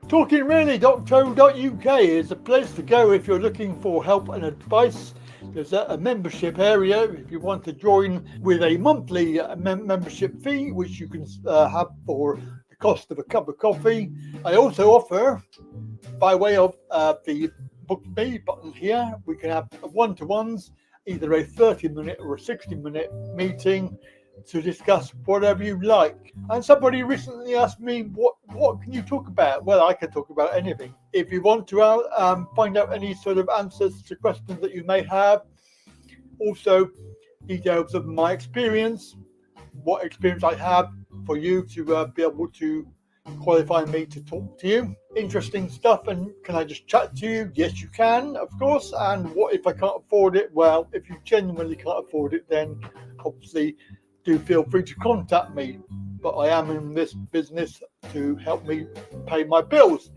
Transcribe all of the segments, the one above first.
TalkingReally.co.uk is a place to go if you're looking for help and advice. There's a membership area if you want to join with a monthly membership fee, which you can have for the cost of a cup of coffee. I also offer, by way of the Book Me button here, we can have one-to-ones, either a 30-minute or a 60-minute meeting to discuss whatever you like. And somebody recently asked me, what can you talk about? Well, I can talk about anything. If you want to find out any sort of answers to questions that you may have, also details of my experience, what experience I have for you to be able to qualify me to talk to you. Interesting stuff. And can I just chat to you? Yes, you can, of course. And what if I can't afford it? Well, if you genuinely can't afford it, then obviously do feel free to contact me, but I am in this business to help me pay my bills.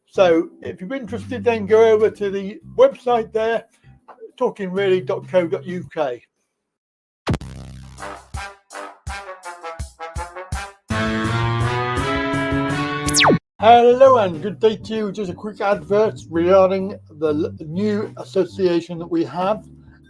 So if you're interested, then go over to the website there, talkingreally.co.uk. Hello and good day to you. Just a quick advert regarding the new association that we have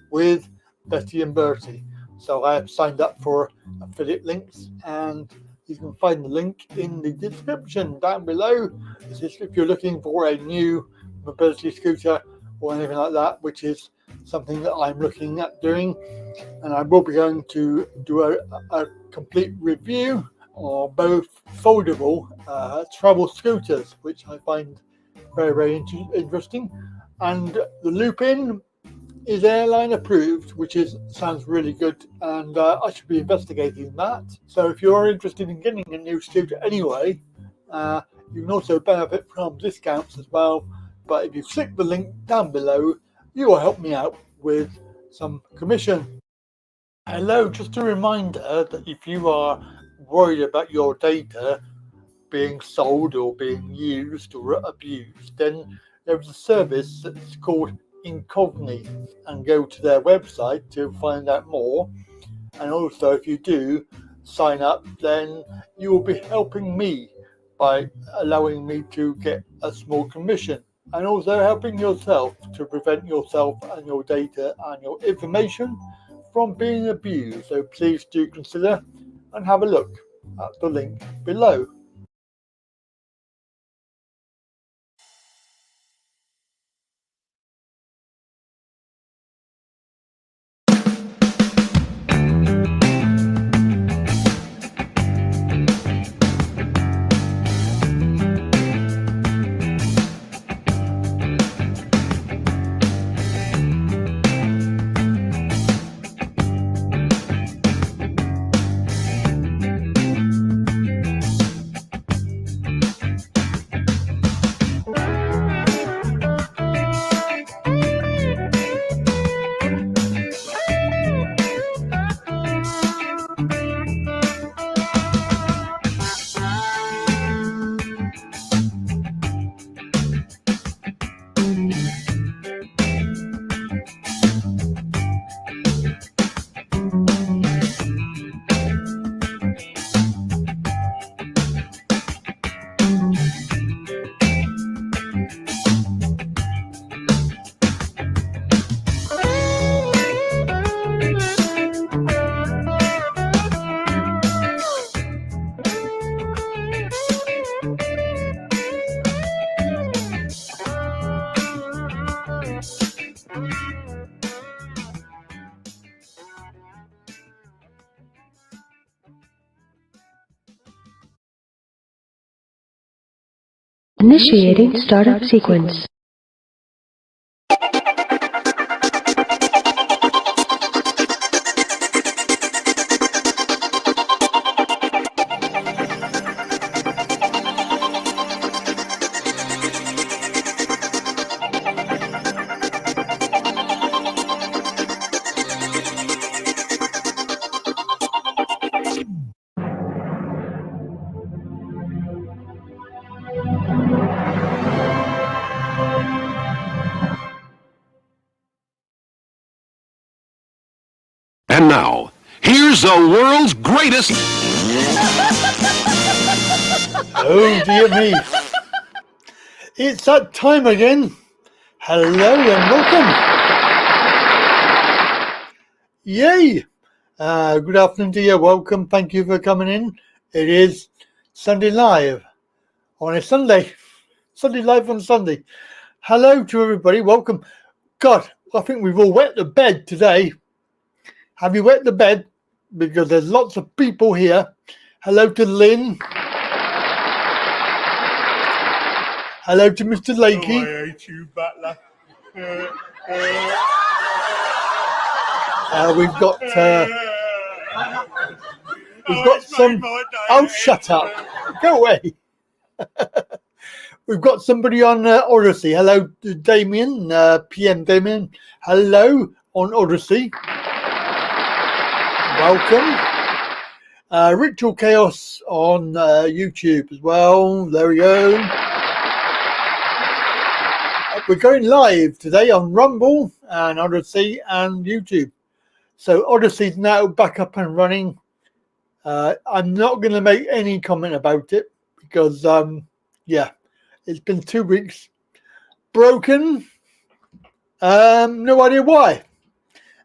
with Betty and Bertie. So I have signed up for affiliate links, and you can find the link in the description down below. This is if you're looking for a new mobility scooter or anything like that, which is something that I'm looking at doing. And I will be going to do a complete review of both foldable travel scooters, which I find very, very interesting. And the loop-in is airline approved, which sounds really good, and I should be investigating that. So if you're interested in getting a new scooter anyway, you can also benefit from discounts as well. But if you click the link down below, you will help me out with some commission. Hello, just a reminder that if you are worried about your data being sold or being used or abused, then there's a service that's called Incogni, and go to their website to find out more. And also, if you do sign up, then you will be helping me by allowing me to get a small commission, and also helping yourself to prevent yourself and your data and your information from being abused. So please do consider and have a look at the link below. Initiating startup sequence. And now, here's the world's greatest... Oh dear me. It's that time again. Hello and welcome. Yay. Good afternoon to you. Welcome. Thank you for coming in. It is Sunday Live on a Sunday. Sunday Live on Sunday. Hello to everybody. Welcome. God, I think we've all wet the bed today. Have you wet the bed? Because there's lots of people here. Hello to Lynn. Hello to Mr. Lakey. Oh, I hate you, Butler. We've got some. Oh, shut up! Go away. We've got somebody on Odyssey. Hello to Damien, PM Damien. Hello on Odyssey. Welcome. Ritual Chaos on YouTube as well. There we go. We're going live today on Rumble and Odyssey and YouTube. So Odyssey's now back up and running. I'm not going to make any comment about it because, yeah, it's been 2 weeks. Broken. No idea why.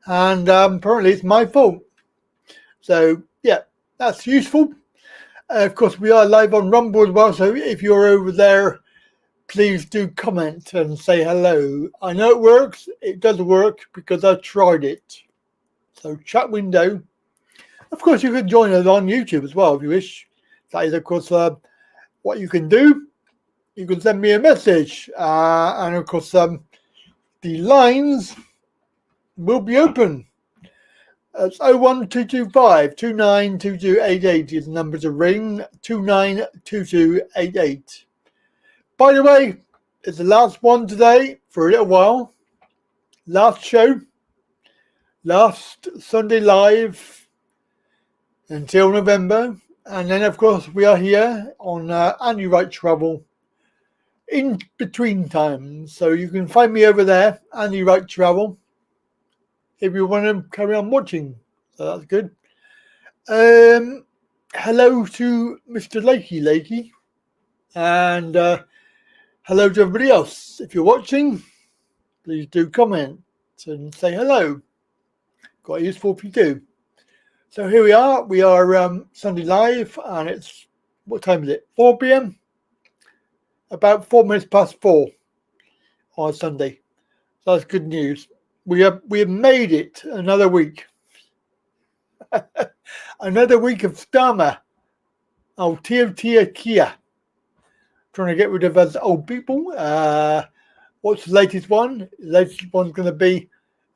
And apparently it's my fault. So, yeah, that's useful. Of course, we are live on Rumble as well. So if you're over there, please do comment and say hello. I know it works. It does work because I tried it. So chat window. Of course, you can join us on YouTube as well if you wish. That is, of course, what you can do. You can send me a message. And, of course, the lines will be open. It's 01225 292288 is the number to ring. 292288. By the way, it's the last one today for a little while. Last show. Last Sunday Live until November. And then, of course, we are here on Andy Wright Travel in between times. So you can find me over there, Andy Wright Travel, if you want to carry on watching. So that's good. Hello to Mr. Lakey. And hello to everybody else. If you're watching, please do comment and say hello. Quite useful if you do. So here we are. We are Sunday Live, and it's, what time is it? 4 p.m. About 4 minutes past 4 on Sunday. So that's good news. We have made it another week. Another week of Stama. Oh, Tia Kia. Trying to get rid of us old people. What's the latest one? The latest one's going to be,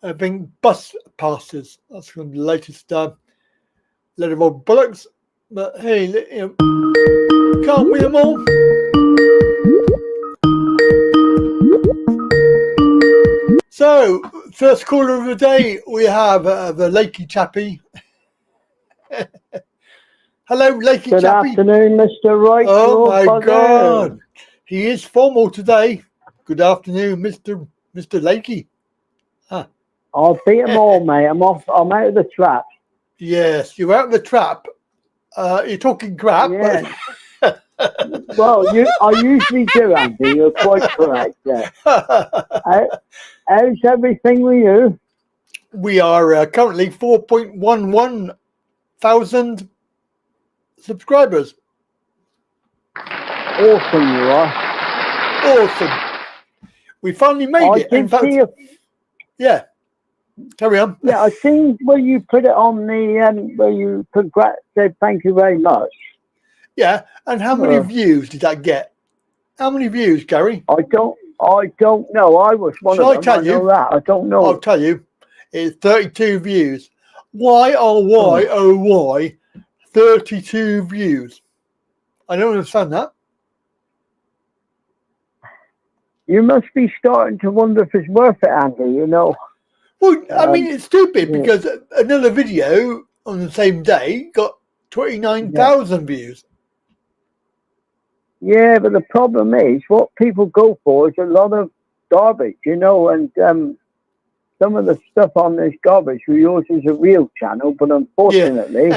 I think, bus passes. That's going to be the latest load of old bullocks. But hey, you know, can't win them all. So, first caller of the day, we have the Lakey Chappie. Hello, Lakey Good Chappie. afternoon, Mr. Wright. Oh my God, he is formal today. Good afternoon, Mr. Lakey. I'll beat them all, mate. I'm out of the trap. Yes, you're out of the trap. You're talking crap. Yeah. Well, I usually do, Andy. You're quite correct. Yeah. How's everything with you? We are currently 4.11 thousand subscribers. Awesome, you are. Awesome. We finally made it. In fact, yeah. Carry on. Yeah, I think when you put it on the where you said thank you very much. Yeah, and how many views did that get? How many views, Gary? I don't know. I was one Shall I of them. tell you? Know that. I don't know. I'll tell you. It's 32 views. Why, oh, why, oh, why, 32 views? I don't understand that. You must be starting to wonder if it's worth it, Andy, you know. Well, I mean, it's stupid yeah. because another video on the same day got 29,000 views. Yeah, but the problem is what people go for is a lot of garbage, you know, and some of the stuff on this garbage we use is a real channel, but unfortunately,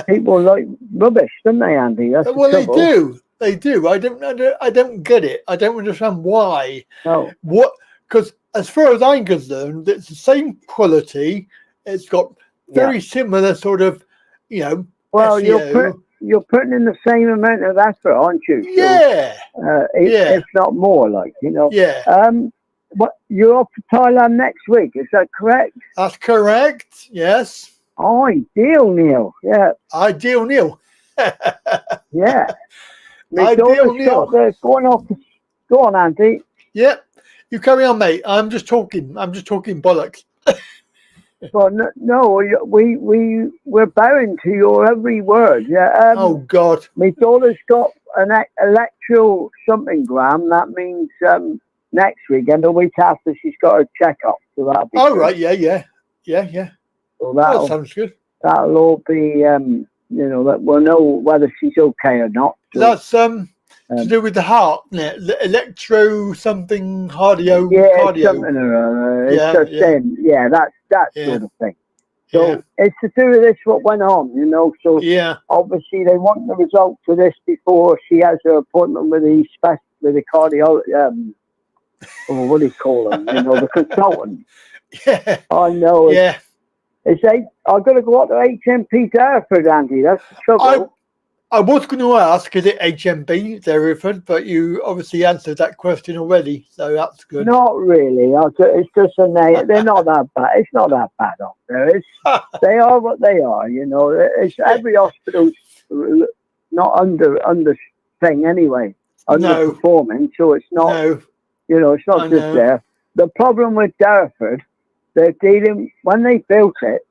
people like rubbish, don't they, Andy? That's Well, the trouble. they do. They do. I don't get it. I don't understand why. No. What? Because as far as I'm concerned, it's the same quality. It's got very similar sort of, you know. Well, SEO. you're putting in the same amount of effort, aren't you? Yeah. So, if not more, like, you know. Yeah. What, you're off to Thailand next week? Is that correct? That's correct. Yes. Ideal, Neil. Yeah. Ideal, Neil. Yeah. Ideal, Neil. Go on, Andy. Yep. You carry on, mate. I'm just talking bollocks. Well, no, we're bowing to your every word. Yeah. Oh God. My daughter's got an electro something gram. That means next week and the week after she's got her checkup. So that'll be. Oh good. Right, yeah. So that sounds good. That'll all be, you know, that we'll know whether she's okay or not. So, that's to do with the heart, isn't it? Electro something cardio. Yeah, cardio. something or other. That sort of thing. So it's to do with this what went on, you know. So obviously they want the results of this before she has her appointment with the cardio. Or what do you call them? You know, the consultant. Yeah. I know. Yeah. I've got to go up to HMP Derriford, Andy. That's the trouble. I was going to ask, is it HMP Derriford? But you obviously answered that question already, so that's good. Not really. It's just a name. They're not that bad. It's not that bad up there. They are what they are, you know. It's every hospital's not under thing anyway. Underperforming, so it's not. No. You know, it's not just there. The problem with Derriford, they're dealing, when they built it,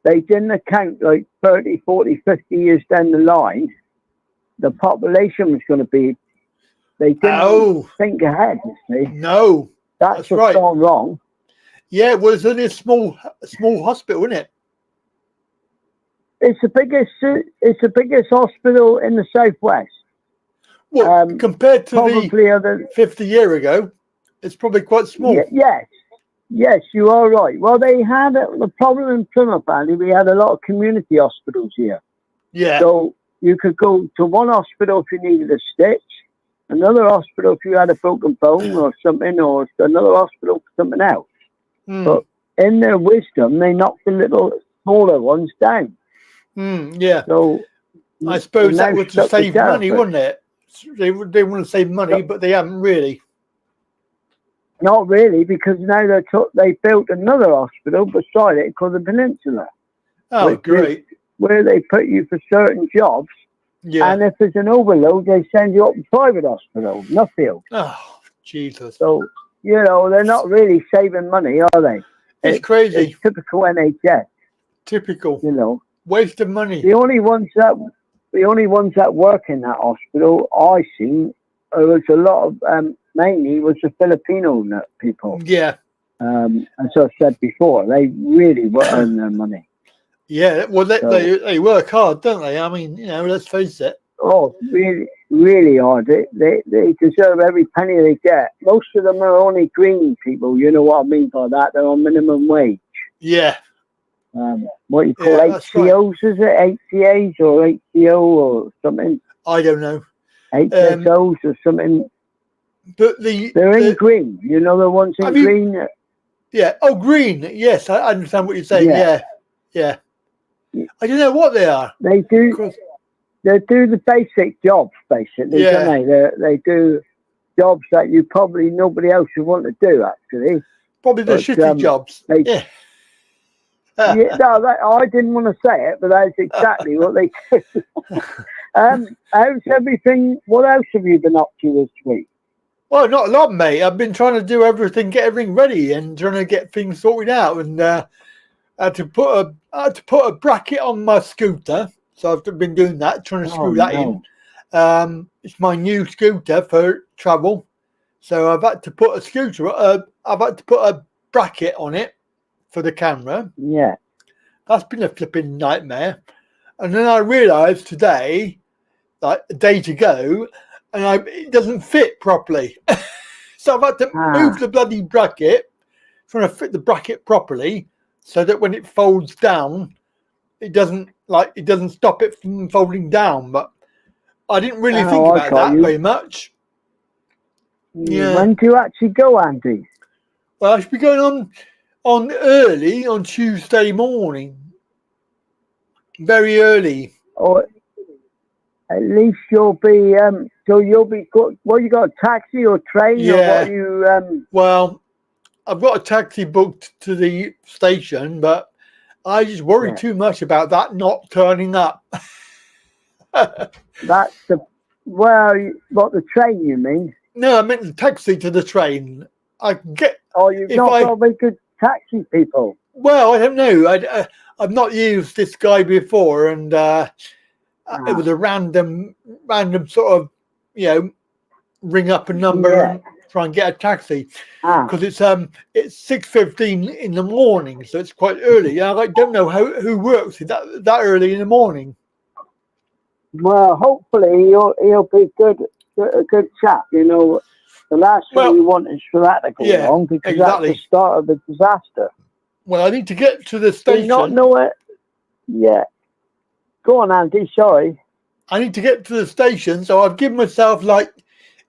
they didn't account like 30, 40, 50 years down the line, the population was going to be, they didn't think ahead, you see. No. That's what's gone wrong. Yeah, well, it's only a small hospital, isn't it? It's the biggest hospital in the southwest. Well, compared to the 50 years ago, it's probably quite small. Yes, you are right. Well, they had the problem in Plymouth, Andy. We had a lot of community hospitals here. Yeah. So you could go to one hospital if you needed a stitch, another hospital if you had a broken bone or something, or another hospital for something else. But in their wisdom, they knocked the little smaller ones down. Yeah. So I suppose that was to save money, wasn't it? They want to save money, but they haven't really. Not really, because now they built another hospital beside it called the Peninsula. Oh, great. Where they put you for certain jobs. Yeah. And if there's an overload, they send you up to private hospital, Nuffield. Oh, Jesus. So, you know, they're not really saving money, are they? It's crazy. It's typical NHS. Typical. You know. Waste of money. The only ones that work in that hospital I seen, there was a lot of mainly was the Filipino people. Yeah. As I said before, they really earn their money. Yeah, well, they work hard, don't they? I mean, you know, let's face it. Oh, really, really hard. They deserve every penny they get. Most of them are only green people. You know what I mean by that? They're on minimum wage. Yeah. What you call HCOs, is it? HCAs or HCO or something? I don't know. HSOs or something. But they're in green. You know the ones in green? Yeah. Oh, green. Yes, I understand what you're saying. Yeah. I don't know what they are. They do the basic jobs, basically, don't they? They do jobs that probably nobody else would want to do, actually. Probably the shitty jobs. No, I didn't want to say it, but that's exactly what they do. How's everything? What else have you been up to this week? Well, not a lot, mate. I've been trying to do everything, get everything ready, and trying to get things sorted out. And I had to put a bracket on my scooter, so I've been doing that, trying to screw that in. It's my new scooter for travel, so I've had to put a bracket on it for the camera. Yeah. That's been a flipping nightmare. And then I realised today, like a day to go, and it doesn't fit properly. So I've had to move the bloody bracket, trying to fit the bracket properly, so that when it folds down, it doesn't stop it from folding down. But I didn't really think about that very much. Yeah. When do you actually go, Andy? Well, I should be going on early on Tuesday morning. Very early. Or at least you'll be so you'll be good. Well, you got a taxi or train, or what you Well, I've got a taxi booked to the station, but I just worry too much about that not turning up. That's the the train you mean? No, I meant the taxi to the train. I can get. Oh, you've not got very good taxi people. Well, I don't know. I've not used this guy before, and it was a random sort of, ring up a number and try and get a taxi, because it's 6:15 in the morning, so it's quite early. I don't know who works that early in the morning. Well, hopefully he'll be a good chap. The last thing you want is for that to go wrong, because that's the start of the disaster. Well, I need to get to the station. Do you not know it? Yeah. Go on, Andy. Sorry. I need to get to the station, so I've given myself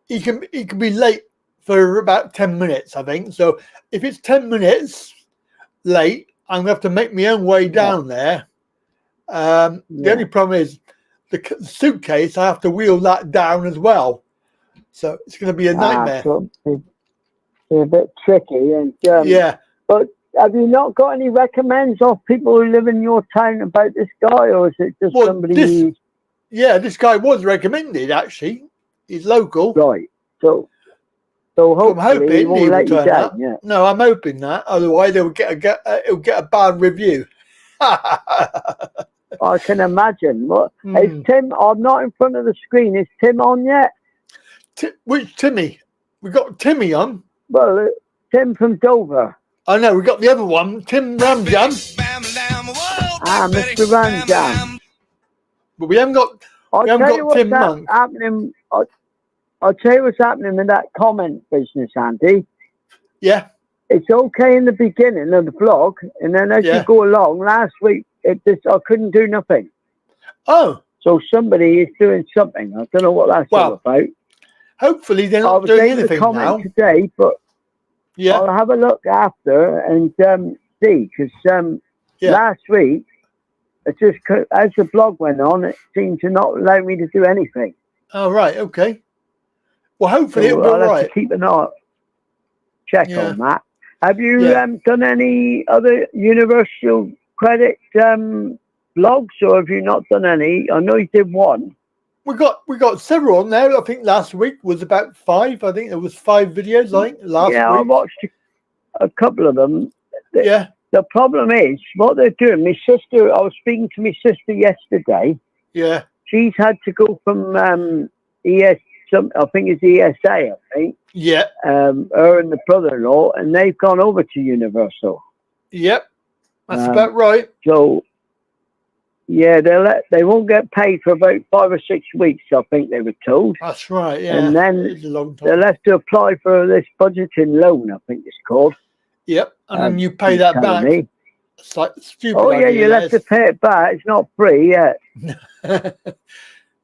he can be late for about 10 minutes, I think. So if it's 10 minutes late, I'm going to have to make my own way down there. The only problem is the suitcase. I have to wheel that down as well, so it's going to be a nightmare. So it's a bit tricky, and but. Have you not got any recommends of people who live in your town about this guy, or is it just somebody? This guy was recommended, actually. He's local. Right. So hopefully he won't let you down. Yeah. No, I'm hoping that. Otherwise, it'll get a bad review. I can imagine. What is Tim? I'm not in front of the screen. Is Tim on yet? Which Timmy? We got Timmy on. Well, Tim from Dover. I know, we got the other one, Tim Ramjam. Mr. Ramjam. But we haven't got Tim Monk. I'll tell you what's happening in that comment business, Andy. Yeah. It's okay in the beginning of the vlog, and then as you go along, last week, I couldn't do nothing. Oh. So somebody is doing something. I don't know what that's all about. Hopefully they're not doing anything now. I was able to comment today, but I'll have a look after and see, because last week, it just as the blog went on, it seemed to not allow me to do anything. Oh, right, okay. Well, hopefully it'll be all right. I'll have to keep an eye, check on that. Have you done any other Universal Credit blogs, or have you not done any? I know you did one. We got several on there. I think last week was about 5. I think there was 5 videos. I think last week. I watched a couple of them. The problem is what they're doing. My sister. I was speaking to my sister yesterday. Yeah. She's had to go from I think it's ESA. I think. Yeah. Her and the brother-in-law, and they've gone over to Universal. Yep. That's about right. So. Yeah, they won't get paid for about 5 or 6 weeks, I think they were told. That's right, yeah. And then they'll have to apply for this budgeting loan, I think it's called. Yep, and then you pay that back. It's like stupid. Oh, yeah, you'll have to pay it back. It's not free yet.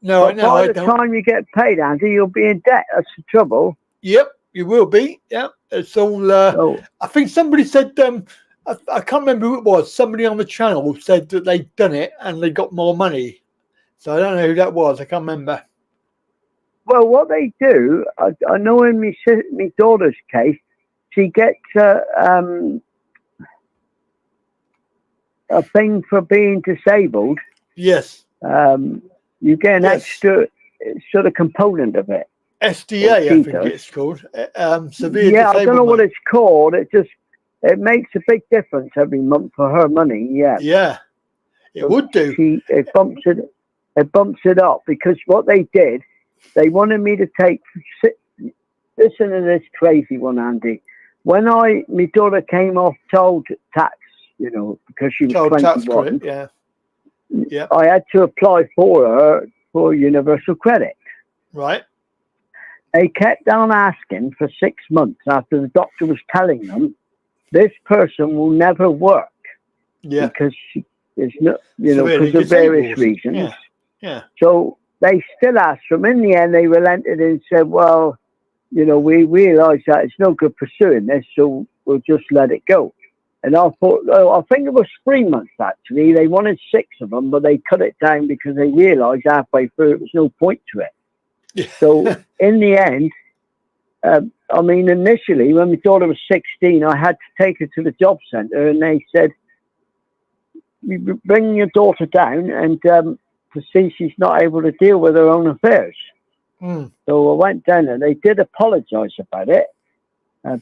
No, I know. By the time you get paid, Andy, you'll be in debt. That's the trouble. Yep, you will be. Yeah, it's all. I think somebody said. I can't remember who it was. Somebody on the channel said that they'd done it and they got more money. So I don't know who that was. I can't remember. Well, what they do, I know in my daughter's case, she gets a thing for being disabled. Yes. You get an extra sort of component of it. SDA, I think does. it's called. Severe Yeah, I don't know what disablement. it's called. It makes a big difference every month for her money. Yeah, Yeah, it would do. It bumps it up because what they did, they wanted me to take. Listen to this crazy one, Andy. When my daughter came off child tax, because she was Child tax 21, credit, yeah. I had to apply for her for universal credit. Right. They kept on asking for 6 months after the doctor was telling them this person will never work. Yeah. Because there's no, Severely because of various disabled. reasons. Yeah. So they still asked them. In the end, they relented and said, well, we realise that it's no good pursuing this, so we'll just let it go. And I thought, I think it was 3 months actually. They wanted 6 of them, but they cut it down because they realised halfway through it was no point to it. Yeah. So in the end, initially when my daughter was 16, I had to take her to the job centre, and they said, "You bring your daughter down and to see she's not able to deal with her own affairs." So I went down and they did apologise about it,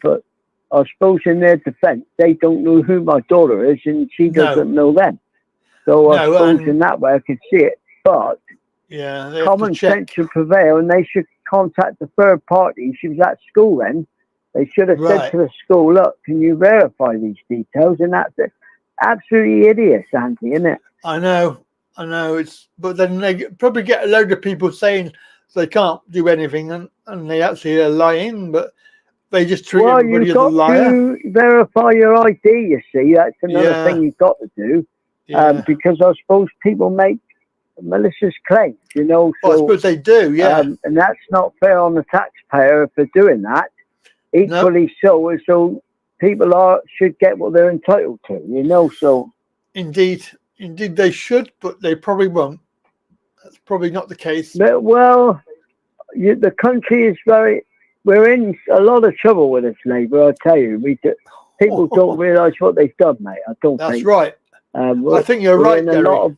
but I suppose in their defence, they don't know who my daughter is and she doesn't know them. So I suppose in that way I could see it. But common sense should prevail, and they should contact the third party. She was at school then. They should have said to the school, look, can you verify these details? And that's it. Absolutely idiot, Andy, isn't it? I know. But then they probably get a load of people saying they can't do anything, and they actually are lying, but they just treat everybody as a liar. You've got to verify your ID, you see. That's another thing you've got to do. Because I suppose people make malicious claims, So, well, I suppose they do, and that's not fair on the taxpayer for doing that. Equally so people should get what they're entitled to, so. Indeed they should, but they probably won't. That's probably not the case. But, well, the country is we're in a lot of trouble with this Labour, I tell you. People don't realise what they've done, mate. I don't think. That's right. I think you're right, Gary.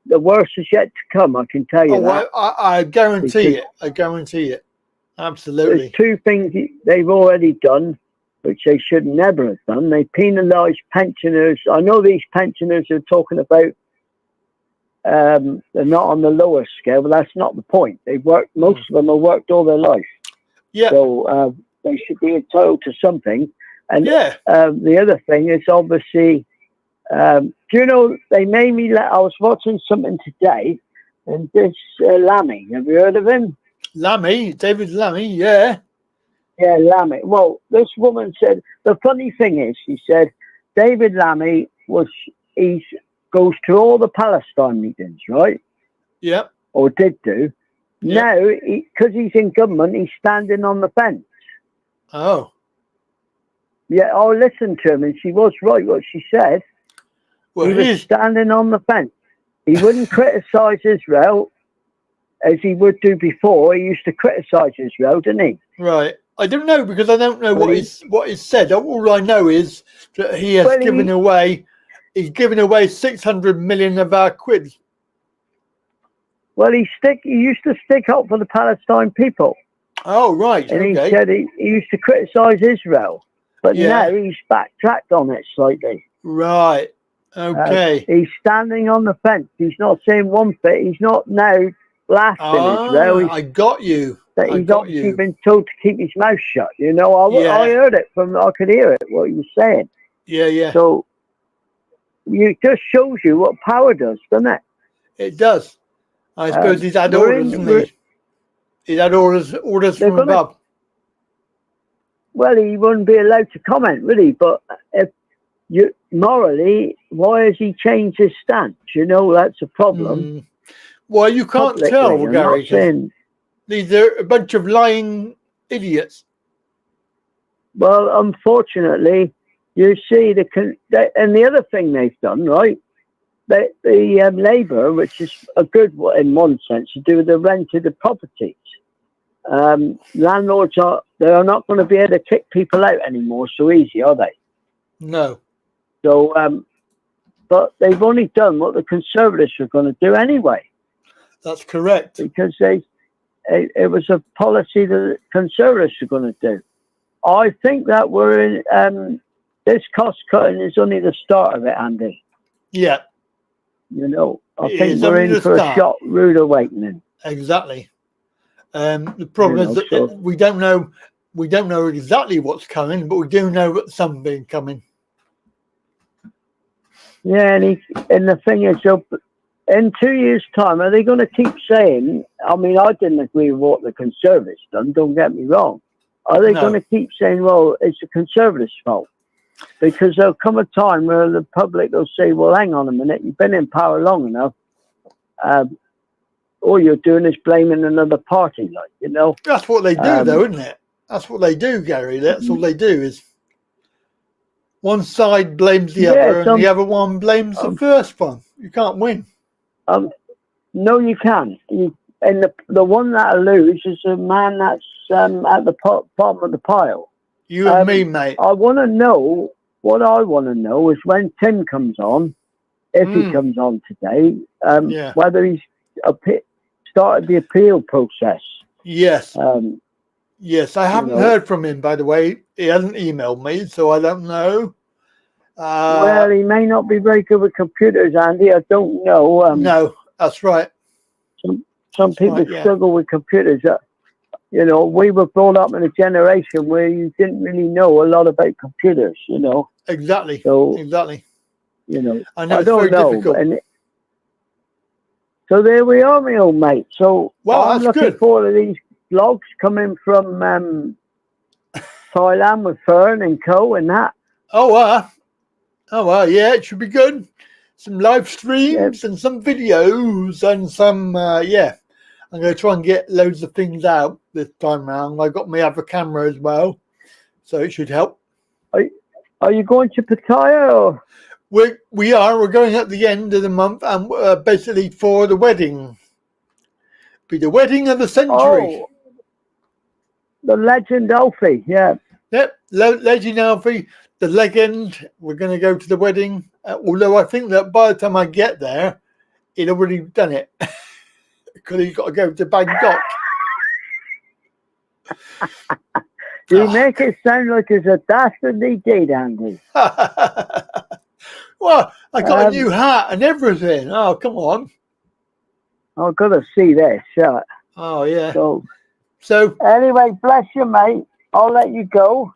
The worst is yet to come, I can tell you that. I guarantee it. I guarantee it. Absolutely. There's 2 things they've already done, which they should never have done. They penalised pensioners. I know these pensioners are talking about they're not on the lower scale, but that's not the point. They've worked, most of them have worked all their life. Yeah. So they should be entitled to something. And the other thing is obviously, do you know, they made me I was watching something today, and this Lammy, have you heard of him? David Lammy, yeah. Yeah, Lammy. Well, this woman said, the funny thing is, she said, David Lammy goes to all the Palestine meetings, right? Yeah. Or did do. Yep. Now, because he's in government, he's standing on the fence. Oh. Yeah, I listened to him, and she was right what she said. Well, he was standing on the fence. He wouldn't criticise Israel as he would do before. He used to criticise Israel, didn't he? Right. I don't know, because I don't know what is said. All I know is that he has given away 600 million of our quid. Well, he used to stick up for the Palestine people. Oh, right. And he said he used to criticise Israel. But now he's backtracked on it slightly. Right. Okay. He's standing on the fence. He's not saying one bit. He's not now blasting Israel. I got you. He's obviously been told to keep his mouth shut. I heard it I could hear it, what he was saying. Yeah. So it just shows you what power does, doesn't it? It does. I suppose he's had orders, hasn't he? He's had orders from above. Well, he wouldn't be allowed to comment, really. But morally, why has he changed his stance? That's a problem. Well, you can't tell, Gary. These are a bunch of lying idiots. Well, unfortunately, you see and the other thing they've done, right? The Labour, which is a good one in one sense, to do with the rent of the properties. Landlords they are not going to be able to kick people out anymore so easy, are they? No. So, but they've only done what the Conservatives are going to do anyway. That's correct. Because they it was a policy that Conservatives are going to do. I think that we're in, this cost cutting is only the start of it, Andy. Yeah. You know, I It think is we're only in the for start. a shock, rude awakening. Exactly. The problem You is know, that so- we don't know exactly what's coming, but we do know that something coming. Yeah, and the thing is, in 2 years' time, are they going to keep saying, I mean, I didn't agree with what the Conservatives done, don't get me wrong. Are they No. going to keep saying, well, it's the Conservatives' fault? Because there'll come a time where the public will say, well, hang on a minute, you've been in power long enough. All you're doing is blaming another party, like, you know. That's what they do, though, isn't it? That's what they do, Gary. That's all they do is one side blames the other, and the other one blames the first one. You can't win. No, you can't. And the one that'll lose is the man that's at the bottom of the pile. You and me, mate. I want to know, what I want to know is when Tim comes on, if he comes on today, whether he's started the appeal process. Yes. Yes, I haven't heard from him, by the way. He hasn't emailed me, so I don't know. Well, he may not be very good with computers, Andy. I don't know. No, that's right. Some people struggle with computers. You know, we were brought up in a generation where you didn't really know a lot about computers, you know. Exactly. So, exactly. You know, I know I it's don't very know. difficult. So there we are, my old mate. So well, I'm looking forward to these vlogs coming from Thailand with Fern and Co and that. Oh, yeah, it should be good. Some live streams and some videos and some, I'm going to try and get loads of things out this time round. I got my other camera as well, so it should help. Are you going to Pattaya? Or? We are. We're going at the end of the month, and basically for the wedding. Be the wedding of the century. Oh, the legend Alfie, yeah. Yep, legend Alfie, the legend. We're going to go to the wedding. Although I think that by the time I get there, he'd already done it. Because he's got to go to Bangkok. You make it sound like it's a dastardly deed, Andy. Well, I got a new hat and everything. Oh, come on. I've got to see this. Oh, yeah. So anyway, bless you, mate. I'll let you go.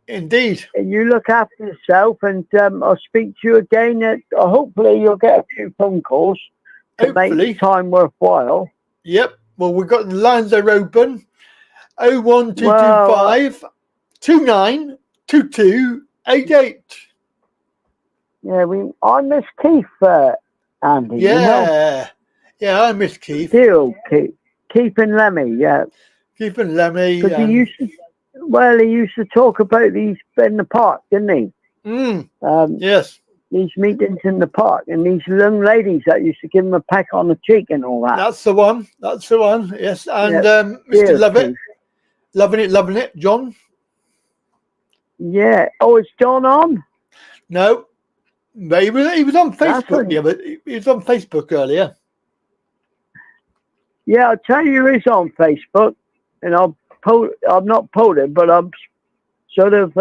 Indeed. And you look after yourself, and I'll speak to you again. Hopefully you'll get a few phone calls to make the time worthwhile. Yep. Well, we've got the lines are open. 01225 292288. Yeah, I miss Keith, Andy. Yeah. You know? Yeah, I miss Keith. Still Keith and Lemmy, yeah. Keith and Lemmy. Because he used to talk about these in the park, didn't he? Yes. These meetings in the park, and these young ladies that used to give him a peck on the cheek and all that. That's the one. That's the one. Yes. And Mr. Lovett. Loving it, John. Yeah. Oh, is John on? No. But he was on Facebook. Yeah, but he was on Facebook earlier. Yeah, I'll tell you he's on Facebook, and I'm not posted, but I've sort of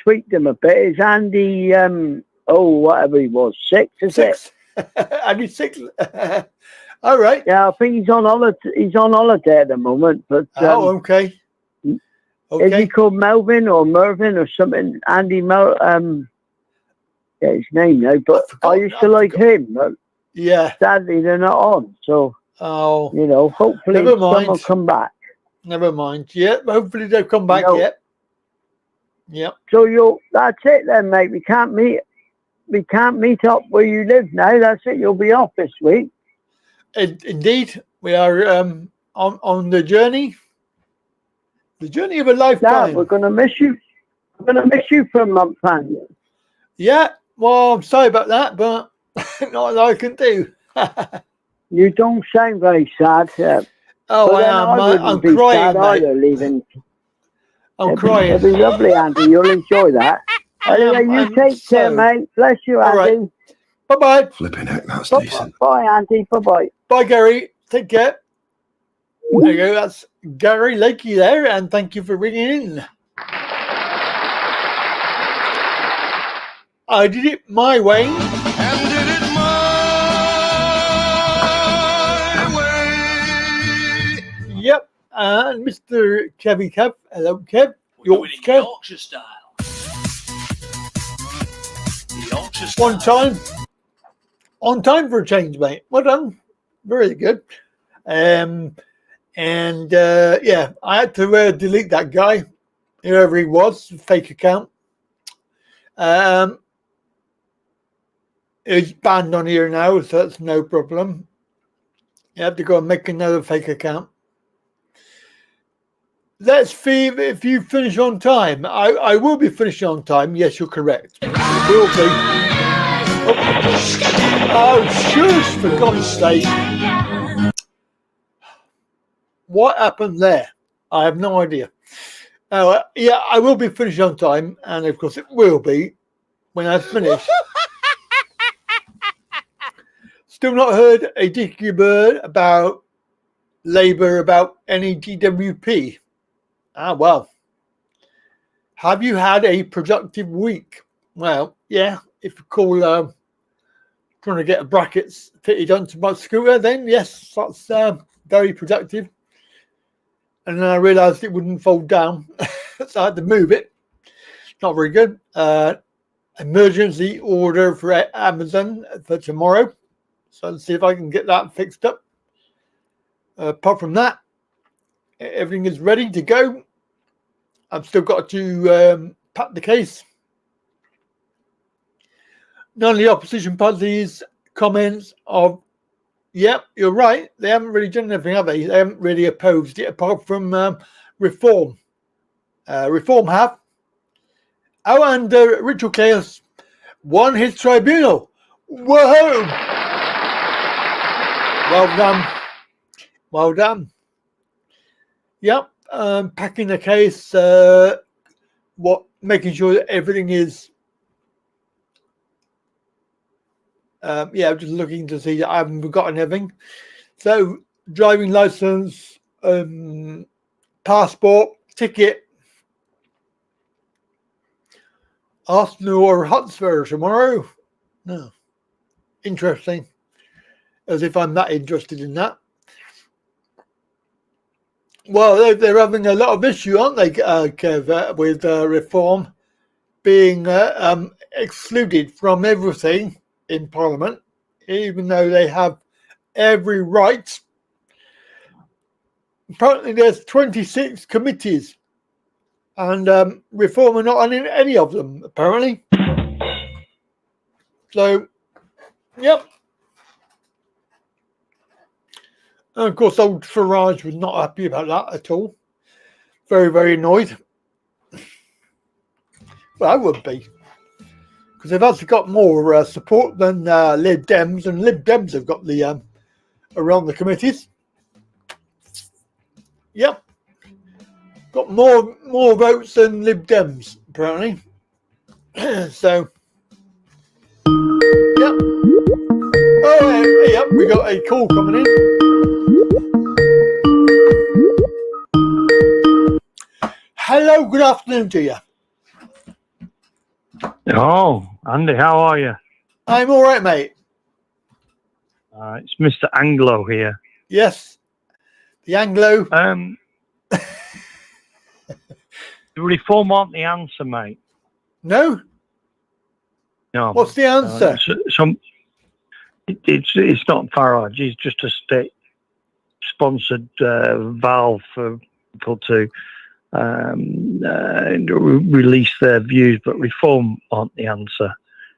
tweaked him a bit. Is Andy, whatever he was, 6, is it? Andy 6. All right. Yeah, I think he's on holiday at the moment. But okay. Okay. Is he called Melvin or Mervin or something? Andy his name now, but I used to like him. But yeah. Sadly, they're not on. So, you know, hopefully some will come back. Never mind. Yeah, hopefully they'll come back. Yep. So that's it then, mate. We can't meet up where you live now. That's it. You'll be off this week. Indeed, we are on the journey. The journey of a lifetime. Yeah, we're gonna miss you. We're gonna miss you for a month, Andy. Yeah. Well, I'm sorry about that, but not a lot I can do. You don't sound very sad. Oh, I am. I'm crying, mate. Either, leaving. I'm crying. It'll be lovely, Andy. You'll enjoy that. Anyway, you take care, mate. Bless you, Andy. Right. Bye-bye. Flipping heck, that's decent. Bye, Andy. Bye-bye. Bye, Gary. Take care. There you go. That's Gary Lakey there, and thank you for ringing in. I did it my way. And did it my way. Yep. And Mr. Kevy Kev. Hello, Kev. Yorkshire Kev. Yorkshire style. The Yorkshire style. One time. On time for a change, mate. Well done. Very good. Yeah, I had to delete that guy, whoever he was, fake account. It's banned on here now, so that's no problem. You have to go and make another fake account. Let's see if you finish on time. I will be finishing on time. Yes, you're correct. I will be. Oh, shush, for God's sake. What happened there? I have no idea. Yeah, I will be finished on time, and of course it will be when I finish. Still not heard a dicky bird about Labour, about any DWP. Ah, well. Have you had a productive week? Well, yeah, if you call trying to get a brackets fitted onto my scooter, then yes, that's very productive. And then I realised it wouldn't fold down, so I had to move it. Not very good. Emergency order for Amazon for tomorrow. So let's see if I can get that fixed up. Apart from that, everything is ready to go. I've still got to pack the case. None of the opposition parties' comments of, yep, you're right. They haven't really done anything, have they? They haven't really opposed it, apart from Reform. Reform have. Oh, and Ritual Chaos won his tribunal. Whoa! Well done. Well done. Yep. Packing the case. Making sure that everything is. Yeah, just looking to see that I haven't forgotten anything. So, driving license, passport, ticket. Arsenal or Hotspur tomorrow. No. Interesting. As if I'm that interested in that. Well, they're having a lot of issue, aren't they, Kev, with Reform being excluded from everything in Parliament, even though they have every right. Apparently there's 26 committees, and Reform are not on any of them, apparently. So, yep. And of course, old Farage was not happy about that at all. Very, very annoyed. Well, I would be. Because they've actually got more support than Lib Dems, and Lib Dems have got the around the committees. Yep. Got more votes than Lib Dems, apparently. So, yep. Oh, yep, we got a call coming in. Hello, good afternoon to you. Oh, Andy, how are you? I'm all right, mate. It's Mr. Anglo here. Yes, the Anglo. The Reform aren't the answer, mate. No? No. What's the answer? It's not Farage. It's just a state-sponsored valve for people to release their views, but Reform aren't the answer.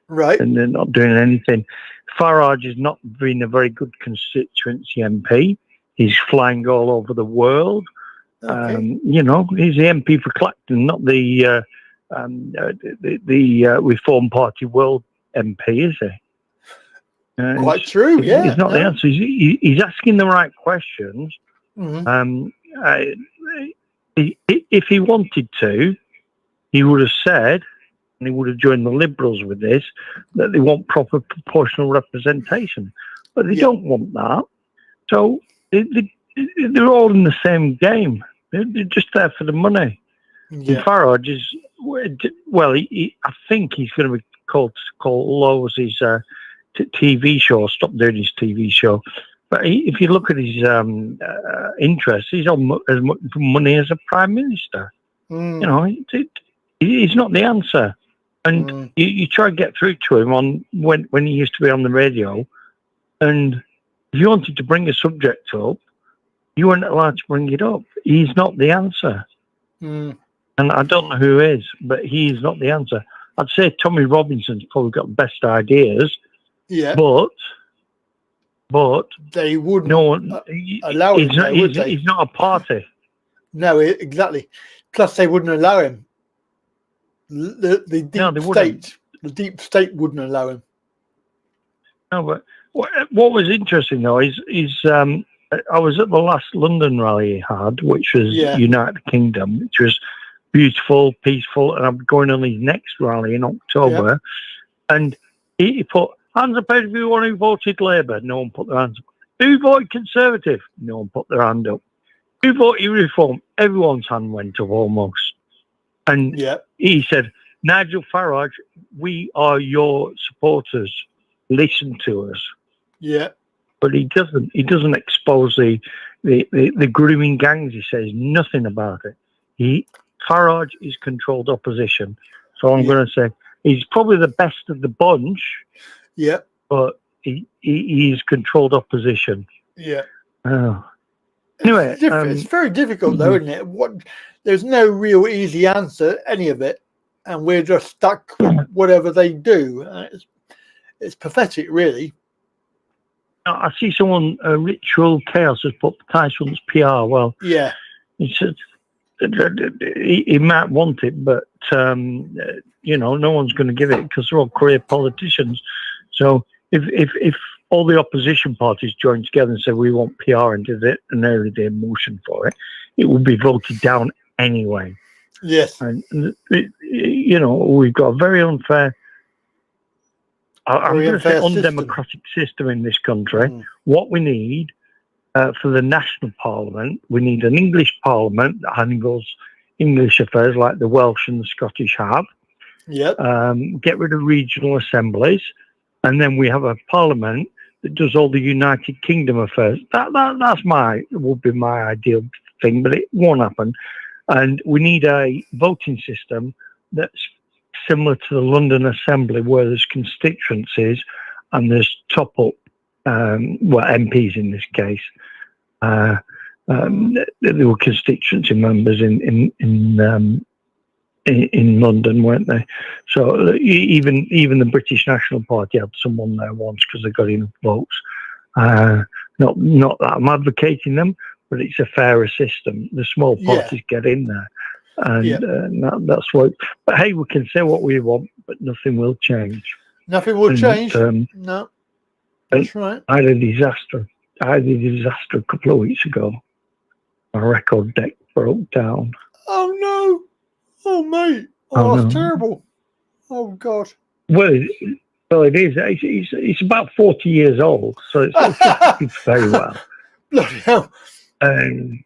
Right. And they're not doing anything. Farage has not been a very good constituency MP. He's flying all over the world. Okay. You know, he's the MP for Clacton, not the Reform Party World MP, is he? Quite true, yeah. He's not the answer. He's asking the right questions. Mm-hmm. If he wanted to, he would have said, and he would have joined the Liberals with this, that they want proper proportional representation. But they don't want that. So they're all in the same game. They're just there for the money. And Yeah. Farage is, well, I think he's going to be called Lowe's his TV show, stop doing his TV show. But if you look at his interests, he's on as much money as a prime minister. Mm. You know, he's not the answer. And you try to get through to him on when he used to be on the radio, and if you wanted to bring a subject up, you weren't allowed to bring it up. He's not the answer. Mm. And I don't know who is, but he's not the answer. I'd say Tommy Robinson's probably got the best ideas, Yeah. but They wouldn't no one allow him, though, would they? he's not a party. No, exactly. Plus, they wouldn't allow him. The deep No, they wouldn't. state, the deep state wouldn't allow him. No, but what was interesting though is I was at the last London rally he had, which was United Kingdom, which was beautiful, peaceful, and I'm going on his next rally in October, and he put hands up everyone who voted Labour. No one put their hands up. Who voted Conservative? No one put their hand up. Who voted Reform? Everyone's hand went up almost. And he said, Nigel Farage, we are your supporters. Listen to us. Yeah. But he doesn't expose the grooming gangs. He says nothing about it. Farage is controlled opposition. So I'm going to say he's probably the best of the bunch. Yeah. But he is controlled opposition. Yeah. Anyway, it's very difficult though, isn't it? There's no real easy answer, any of it, and we're just stuck with whatever they do. It's pathetic, really. I see someone, Ritual Chaos, has put Tyson's PR. Well, yeah, he said he might want it, but no one's going to give it because they're all career politicians. So if all the opposition parties joined together and said we want PR and did it an early day motion for it, it would be voted down anyway. Yes, and we've got a very unfair. I'm going to say undemocratic system in this country. What we need for the national parliament, we need an English parliament that handles English affairs like the Welsh and the Scottish have. Yep. Get rid of regional assemblies, and then we have a parliament that does all the United Kingdom affairs. That would be my ideal thing, but it won't happen. And we need a voting system that's similar to the London Assembly, where there's constituencies and there's top-up, MPs in this case. There were constituency members in London, weren't they? So even the British National Party had someone there once because they got enough votes. Not that I'm advocating them, but it's a fairer system. The small parties get in there. And that's what. But hey, we can say what we want, but nothing will change. Nothing will change. No, that's right. I had a disaster a couple of weeks ago. My record deck broke down. Oh no! Oh mate! Oh, that's terrible. Oh God. Well, it is. It's about 40 years old, so it's very well. Bloody hell! And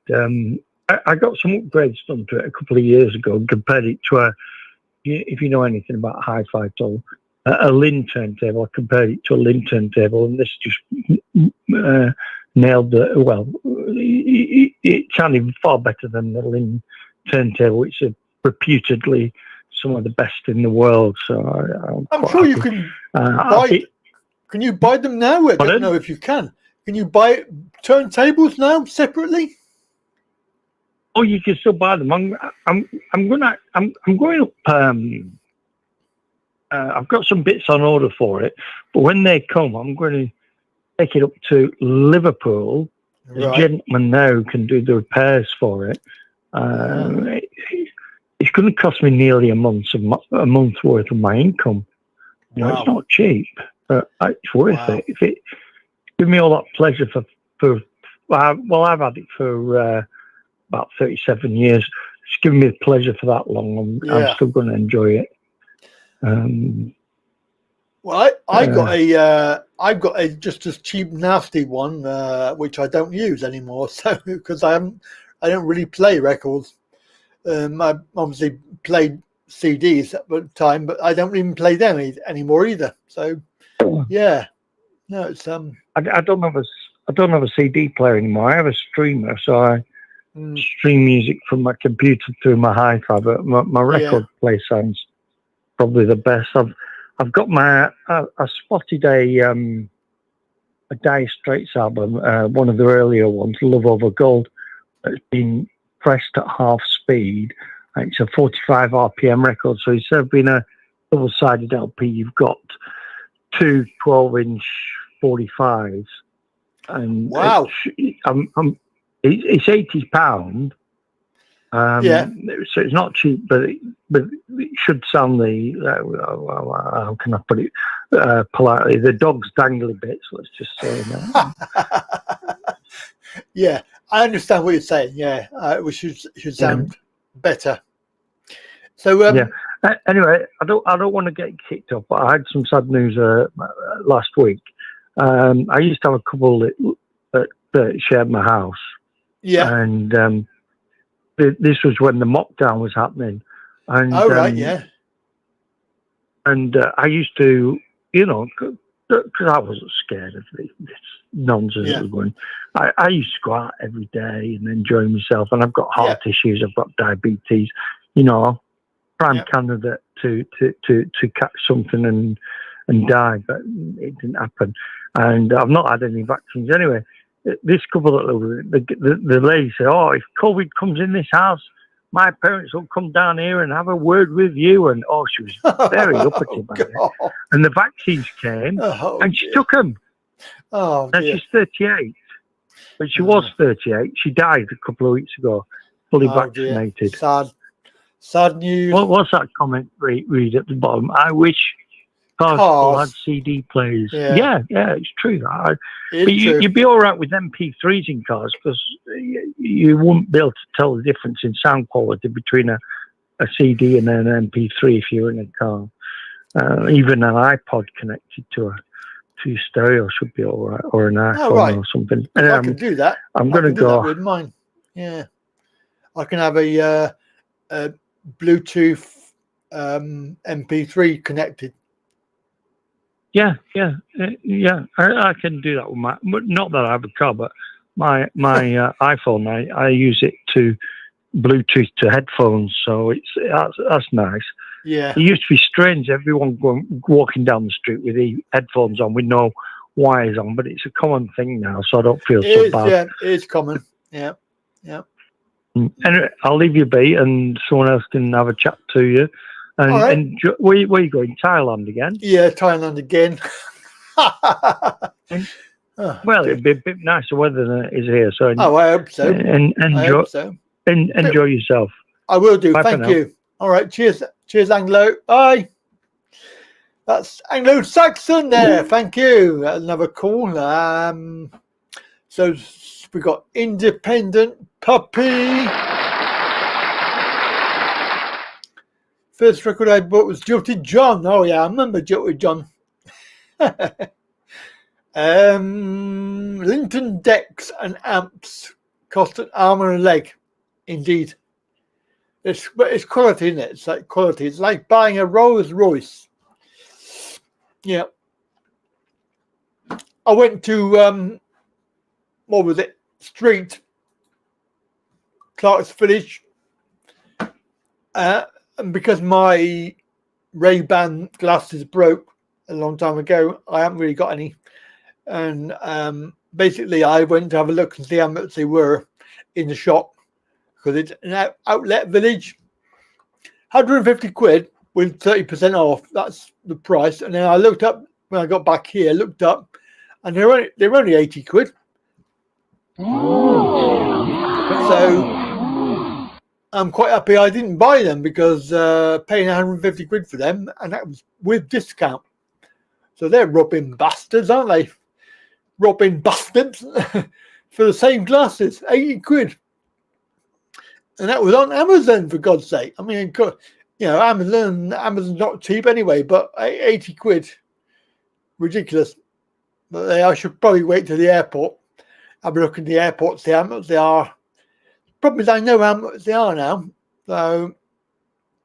I got some upgrades done to it a couple of years ago and compared it to if you know anything about hi-fi tool, a Lin turntable. I compared it to a Lin turntable, and this just nailed the, well, it sounded far better than the Lin turntable. It's reputedly some of the best in the world. So I'm sure you can buy. Can you buy them now? I don't know if you can. Can you buy turntables now separately? Oh, you can still buy them. I'm going up. I've got some bits on order for it, but when they come, I'm going to take it up to Liverpool. There's a gentleman there who can do the repairs for it. It's going to cost me nearly a month's worth of my income. You know, it's not cheap, but it's worth it. If it give me all that pleasure for I've had it for about 37 years. It's given me the pleasure for that long. I'm still going to enjoy it. Well, I got I've got just a cheap, nasty one, which I don't use anymore. So because I don't really play records. I obviously played CDs at the time, but I don't even play them anymore either. So yeah, no, it's I don't have a CD player anymore. I have a streamer, so I stream music from my computer through my hi-fi. But my record player sounds probably the best. I've got I spotted a Dire Straits album, one of the earlier ones, Love Over Gold, that's been pressed at half speed. It's a 45 RPM record, so instead of being a double-sided LP, you've got two 12-inch 45s. And wow, it's £80. So it's not cheap, but it should sound how can I put it politely? The dog's dangly bits. Let's just say that. Yeah, I understand what you're saying. Yeah, we should sound better. So anyway, I don't want to get kicked off, but I had some sad news last week. I used to have a couple that shared my house. Yeah, and this was when the mockdown was happening. And, And I used to, because I wasn't scared of this nonsense that was going. I used to go out every day and enjoy myself. And I've got heart issues. I've got diabetes. Prime candidate to catch something and die, but it didn't happen. And I've not had any vaccines anyway. This couple the lady said, "Oh, if COVID comes in this house, my parents will come down here and have a word with you." And she was very uppity about it. And the vaccines came, and she took them. Now she's 38, but she was 38. She died a couple of weeks ago, fully vaccinated. Sad news. What's that comment read at the bottom? I wish cars had CD players. Yeah, it's true. But you'd be all right with MP3s in cars because you wouldn't be able to tell the difference in sound quality between a CD and an MP3 if you're in a car. Even an iPod connected to stereo should be all right, or an iPhone or something. And I can do that. I'm going to go with mine. Yeah, I can have a Bluetooth MP3 connected. Yeah. I can do that with my. Not that I have a car, but my iPhone. I use it to Bluetooth to headphones, so that's nice. Yeah. It used to be strange. Everyone walking down the street with the headphones on, with no wires on, but it's a common thing now, so I don't feel so bad. Yeah, it is common. Yeah. Anyway, I'll leave you be, and someone else can have a chat to you. And where are you going? Thailand again? Yeah, Thailand again. Well, it'd be a bit nicer weather than it is here. So I hope so. Enjoy yourself. I will do. Bye Thank you. All right. Cheers, Anglo. Bye. That's Anglo-Saxon there. Thank you. Another call. So we got Independent Puppy. First record I bought was Jilted John. Oh yeah, I remember Jilted John. Linton decks and amps cost an arm and a leg. Indeed. It's quality, isn't it? It's like quality. It's like buying a Rolls Royce. Yeah. I went to what was it? Street, Clark's Village. And because my Ray-Ban glasses broke a long time ago, I haven't really got any. And basically, I went to have a look and see how much they were in the shop, because it's an outlet village. 150 quid with 30% off. That's the price. And then I looked up when I got back here. Looked up, and they're only 80 quid. So I'm quite happy I didn't buy them, because paying 150 quid for them, and that was with discount. So they're robbing bastards, aren't they? Robbing bastards for the same glasses, 80 quid. And that was on Amazon, for God's sake. I mean, Amazon's not cheap anyway, but 80 quid. Ridiculous. But I should probably wait till the airport. Have a look in the airport, see how much they are. Problem is, I know how much they are now, so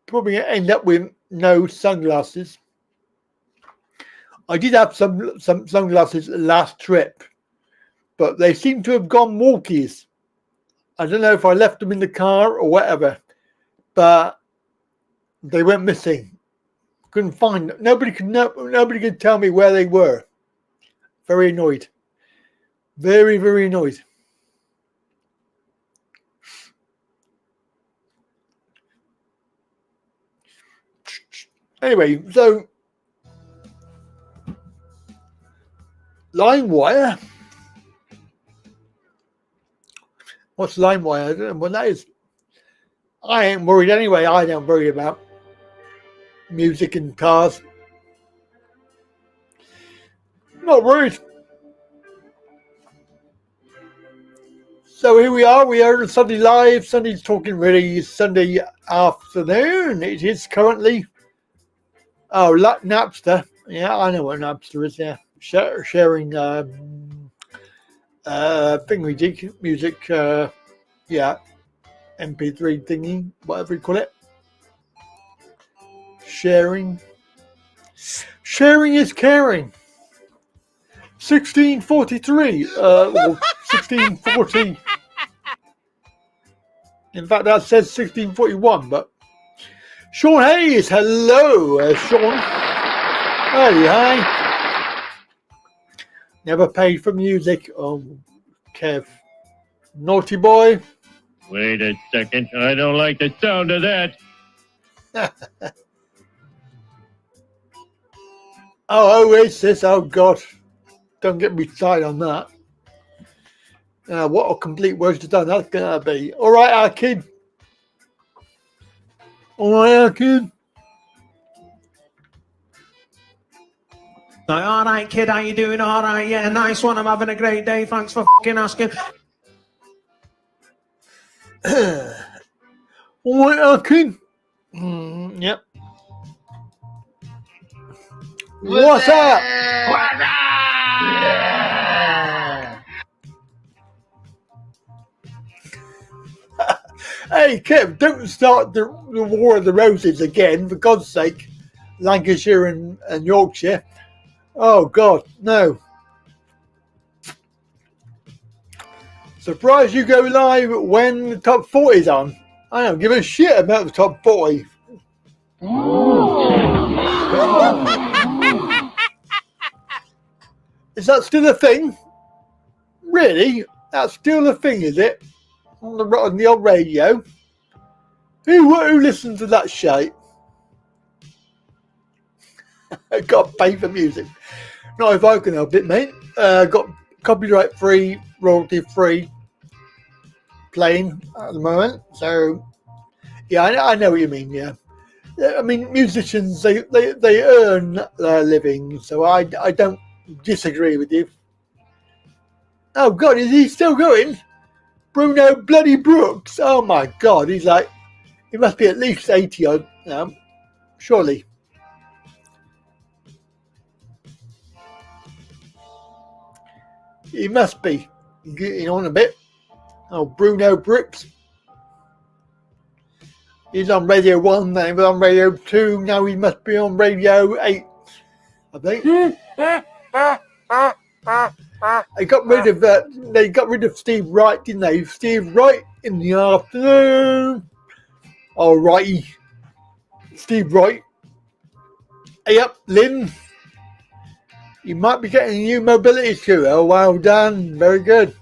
probably end up with no sunglasses. I did have some sunglasses last trip, but they seem to have gone walkies. I don't know if I left them in the car or whatever, but they went missing. Couldn't find them. Nobody could tell me where they were. Very annoyed. Very, very annoyed. Anyway, so LimeWire. What's LimeWire? I don't know what that is. I ain't worried anyway. I don't worry about music and cars. Not worried. So here we are on Sunday Live. Sunday's Talking Really Sunday afternoon. It is currently Napster. Yeah, I know what Napster is. Yeah, sharing music. Yeah, MP3 thingy, whatever you call it. Sharing is caring. 1643 or 1640. In fact, that says 1641, but Sean Hayes, hello, Sean. Hi. Never paid for music. Oh, Kev. Naughty boy. Wait a second. I don't like the sound of that. Oh, Oasis. Oh, God. Don't get me started on that. What a complete waste of time that's going to be. All right, our kid. All right, kid, how you doing? All right, yeah, nice one. I'm having a great day. Thanks for fucking asking. All right, our kid. Yep. What's up? Hey, Kev, don't start the War of the Roses again, for God's sake. Lancashire and Yorkshire. Oh, God, no. Surprised you go live when the top 40 is on. I don't give a shit about the top 40. Is that still a thing? Really? That's still a thing, is it? On the old radio? Who listens to that shit? I've got to pay for music. Not if I can help it, mate. Got copyright free, royalty free playing at the moment. So, yeah, I know what you mean, yeah. I mean, musicians, they earn their living, so I don't disagree with you. Oh, God, is he still going? Bruno bloody Brooks. Oh, my God. He must be at least 80 odd now. Surely. He must be getting on a bit. Oh, Bruno Brooks. He's on Radio 1, then he was on Radio 2. Now he must be on Radio 8, I think. They got rid of Steve Wright, didn't they? Steve Wright in the afternoon. All righty. Steve Wright. Hey up, Lynn. You might be getting a new mobility scooter. Oh, well done. Very good.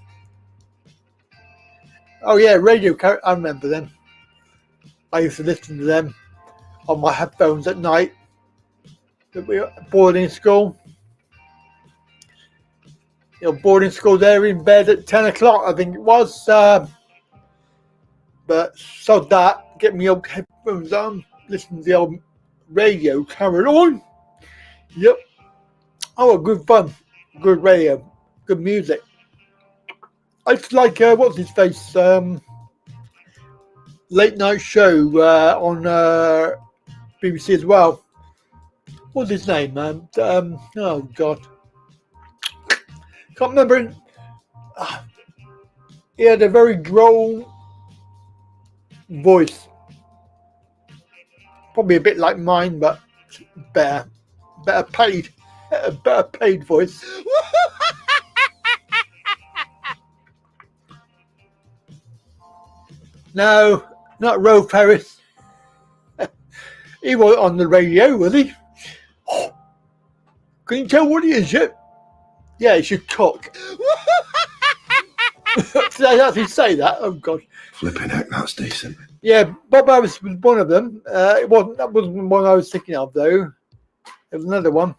Oh, yeah, Radio. I remember them. I used to listen to them on my headphones at night. Boarding school. Boarding school there in bed at 10 o'clock, I think it was. But so that, get me old headphones on, listen to the old radio, carry on. Yep. Oh, good fun. Good radio. Good music. It's like, what's his face? Late night show on BBC as well. What's his name, man? Oh, God. Can't remember. He had a very droll voice. Probably a bit like mine, but better paid. A better paid voice. No, not Roe Ferris. He wasn't on the radio, was he? Oh, can you tell what he is yet? Yeah, it's your cock. Did I actually say that? Oh God. Flipping heck, that's decent. Yeah, Bob Harris was one of them. That wasn't the one I was thinking of though. There was another one.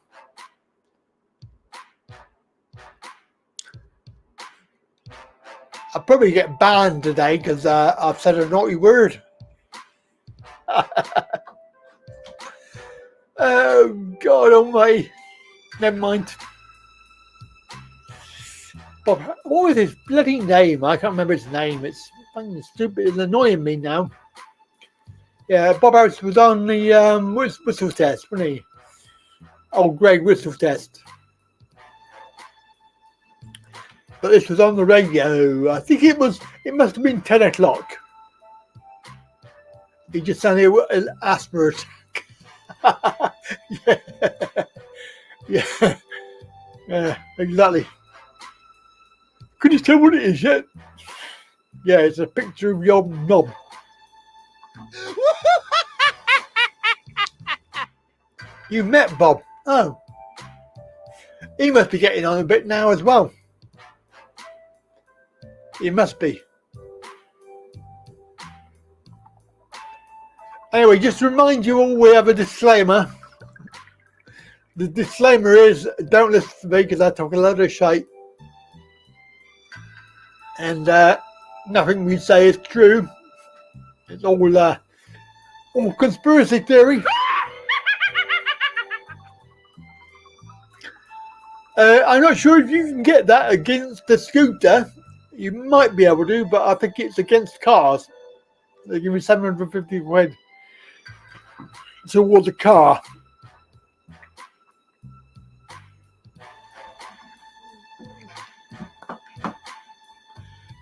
I'll probably get banned today because I've said a naughty word. Oh God almighty. Never mind. Bob, what was his bloody name? I can't remember his name. It's fucking stupid. It's annoying me now. Yeah, Bob Harris was on the whistle test, wasn't he? Old Greg whistle test. But this was on the radio. I think it must have been 10 o'clock. He just sounded an asthma attack. Yeah, exactly. Could you tell what it is yet? Yeah, it's a picture of your knob. You met Bob? Oh. He must be getting on a bit now as well. He must be. Anyway, just to remind you all, we have a disclaimer. The disclaimer is, don't listen to me because I talk a lot of shite. And nothing we say is true. It's all conspiracy theory. I'm not sure if you can get that against the scooter. You might be able to, but I think it's against cars. They give me 750 quid towards the car.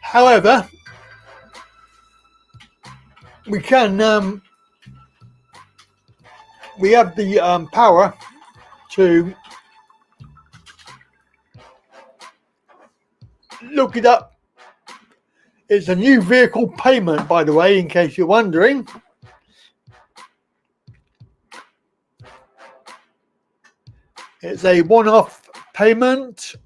However, we can we have the power to look it up. It's a new vehicle payment, by the way, in case you're wondering. It's a one-off payment.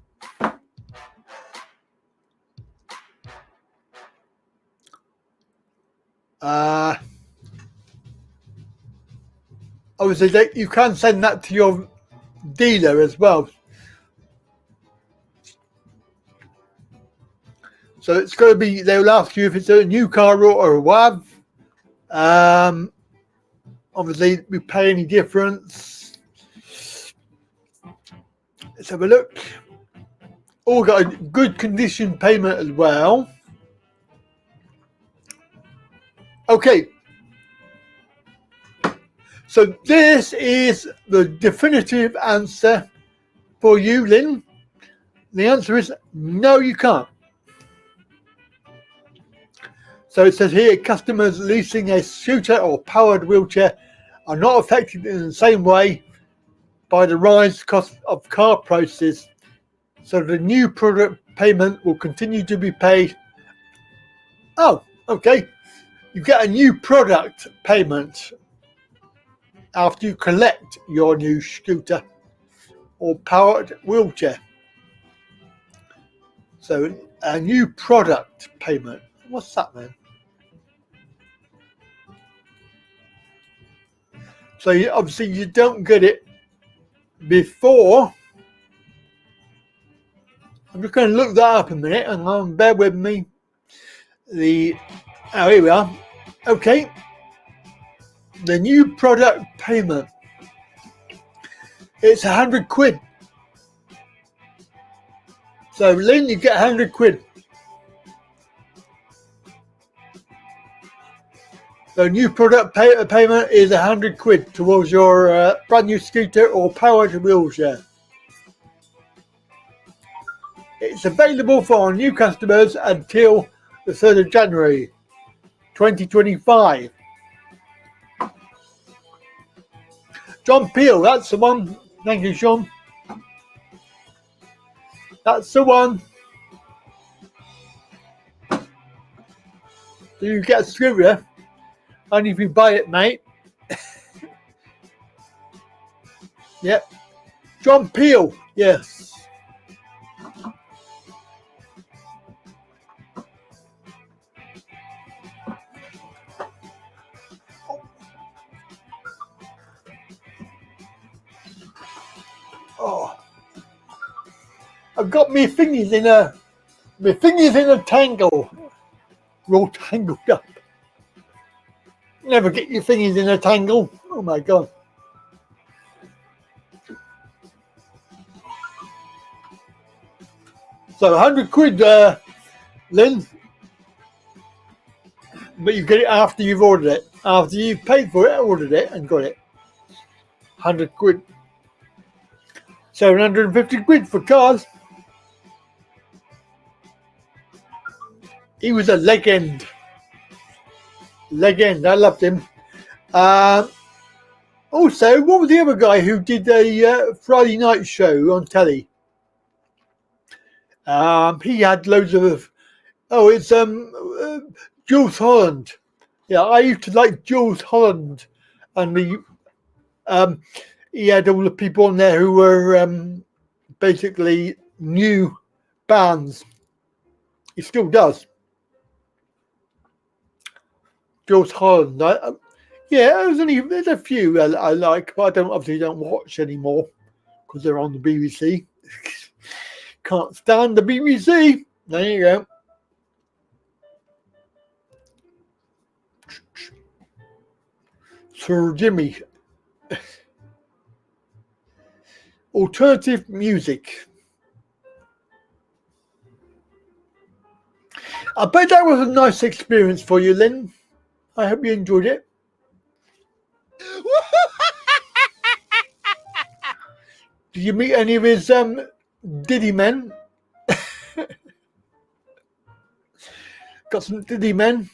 Obviously, you can send that to your dealer as well. So it's going to be, they'll ask you if it's a new car or a WAV. Obviously, we pay any difference. Let's have a look. Oh, got a good condition payment as well. Okay. So this is the definitive answer for you, Lynn. The answer is no, you can't. So it says here, customers leasing a scooter or powered wheelchair are not affected in the same way by the rise cost of car prices. So the new product payment will continue to be paid. Oh, okay. You get a new product payment after you collect your new scooter or powered wheelchair. So a new product payment. What's that, man? So obviously you don't get it before. I'm just going to look that up a minute and bear with me. Oh, here we are. Okay. The new product payment. It's 100 quid. So Lynn, you get 100 quid. The new product payment is 100 quid towards your brand new scooter or powered wheelchair. It's available for new customers until the 3rd of January 2025. John Peel, that's the one. Thank you, Sean. That's the one. So you get a scooter, only if you buy it, mate. Yep. John Peel, yes. Oh, I've got me fingers in a tangle. We're all tangled up. Never get your fingers in a tangle. Oh my god. So 100 quid, Lynn. But you get it after you've ordered it. After you've paid for it, ordered it and got it. 100 quid. 750 quid for cars. He was a legend. Legend. I loved him. Also, what was the other guy who did a Friday night show on telly? He had loads of. Oh, it's Jules Holland. Yeah, I used to like Jules Holland, and he had all the people on there who were basically new bands. He still does. Jules Holland. Yeah, there's a few I like, but I obviously don't watch anymore because they're on the BBC. Can't stand the BBC. There you go. Sir Jimmy. Alternative music. I bet that was a nice experience for you, Lynn. I hope you enjoyed it. Did you meet any of his Diddy men? Got some Diddy men.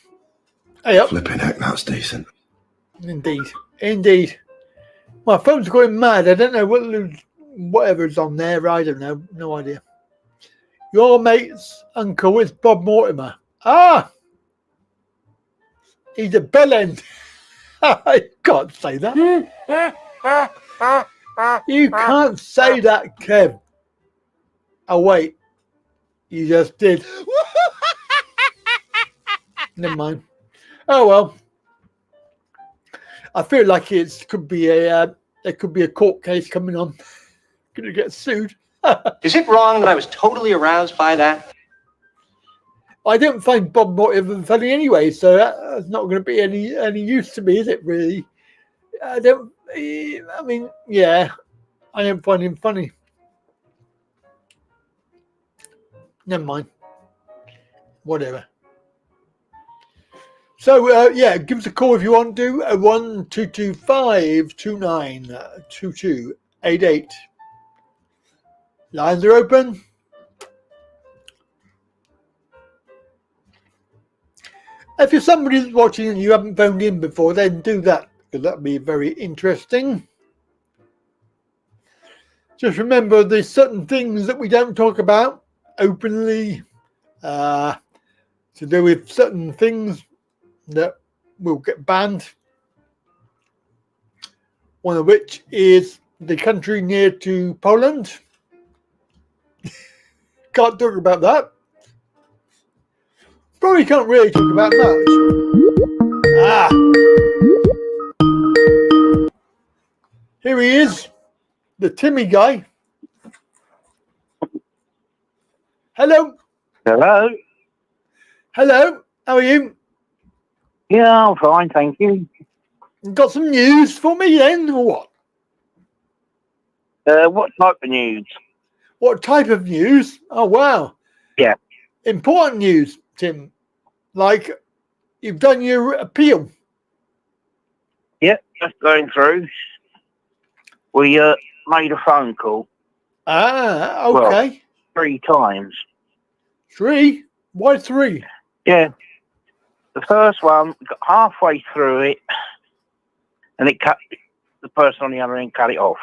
Hey up. Flipping heck, that's decent. Indeed. Indeed. My phone's going mad. I don't know whatever's on there. I don't know. No idea. Your mate's uncle is Bob Mortimer. Ah! He's a bellend. I can't say that. You can't say that, Kev. Oh, wait. You just did. Never mind. Oh, well. I feel like there could be a court case coming on. Going to get sued. Is it wrong that I was totally aroused by that? I don't find Bob Mortimer funny anyway, so that's not going to be any use to me, is it? Really? I mean, yeah, I don't find him funny. Never mind. Whatever. So yeah, give us a call if you want to. 1-225-292288. Lines are open. If you're somebody that's watching and you haven't phoned in before, then do that, because that'd be very interesting. Just remember, there's certain things that we don't talk about openly, to do with certain things that will get banned. One of which is the country near to Poland. Can't talk about that. Probably can't really talk about much. Ah. Here he is, the Timmy guy. Hello. Hello. Hello. How are you? Yeah, I'm fine, thank you. Got some news for me then, or what? What type of news? What type of news? Oh, wow. Yeah. Important news, Tim. Like, you've done your appeal. Yep, just going through. We made a phone call. Ah, okay. 3 times. 3? Why 3? Yeah. The first one, we got halfway through it, and it cut the person on the other end cut it off.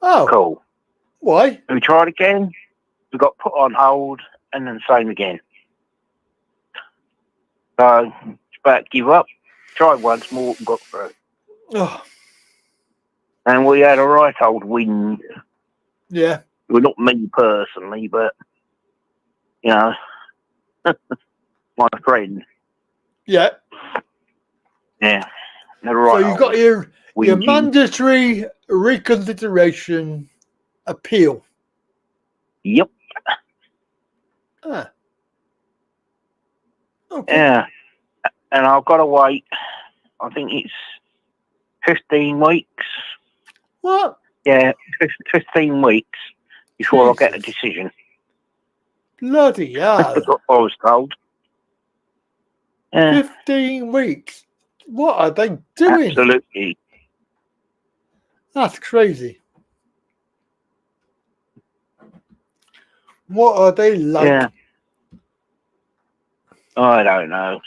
Oh. Cool. Why? We tried again. We got put on hold, and then same again. So it's about to give up. Tried once more and got through. Oh. And we had a right old wind. Yeah. Well, not me personally, but you know, my friend. Yeah. Yeah. Right, so you got your windy. mandatory reconsideration appeal. Yep. Ah. Okay. Yeah. And I've got to wait. I think it's 15 weeks. What? Yeah, 15 weeks before I get a Jesus. decision. Bloody hell. That's what I was told. 15 weeks. What are they doing? Absolutely. That's crazy. What are they like? Yeah. I don't know.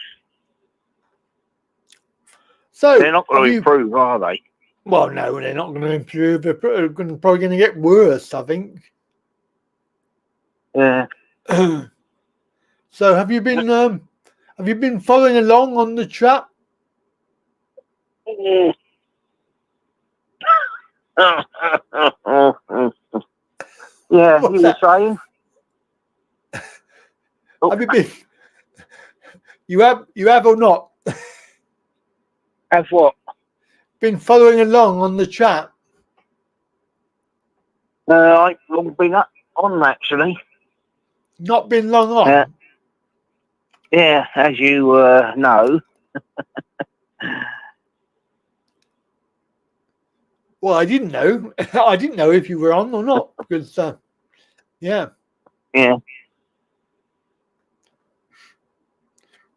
So they're not going to improve, are they? Well, no, they're not going to improve. They're probably going to get worse, I think. Yeah. So have you been following along on the chat? Yeah, What's you that? were saying? Have you been? You have or not? Have what? Been following along on the chat? I've been on actually. Not been long on. Yeah, as you know. Well, I didn't know. I didn't know if you were on or not because, yeah. Yeah.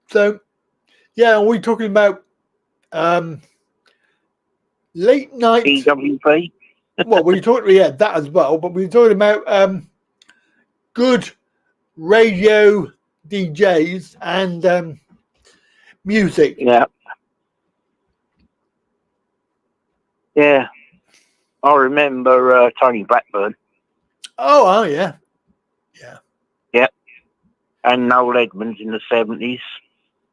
So, yeah, are we talking about late night? EWP? Well, we talked, yeah, that as well, but we were talking about good radio DJs and music. Yeah. Yeah. I remember Tony Blackburn. Oh, yeah. Yeah. Yep. And Noel Edmonds in the 70s.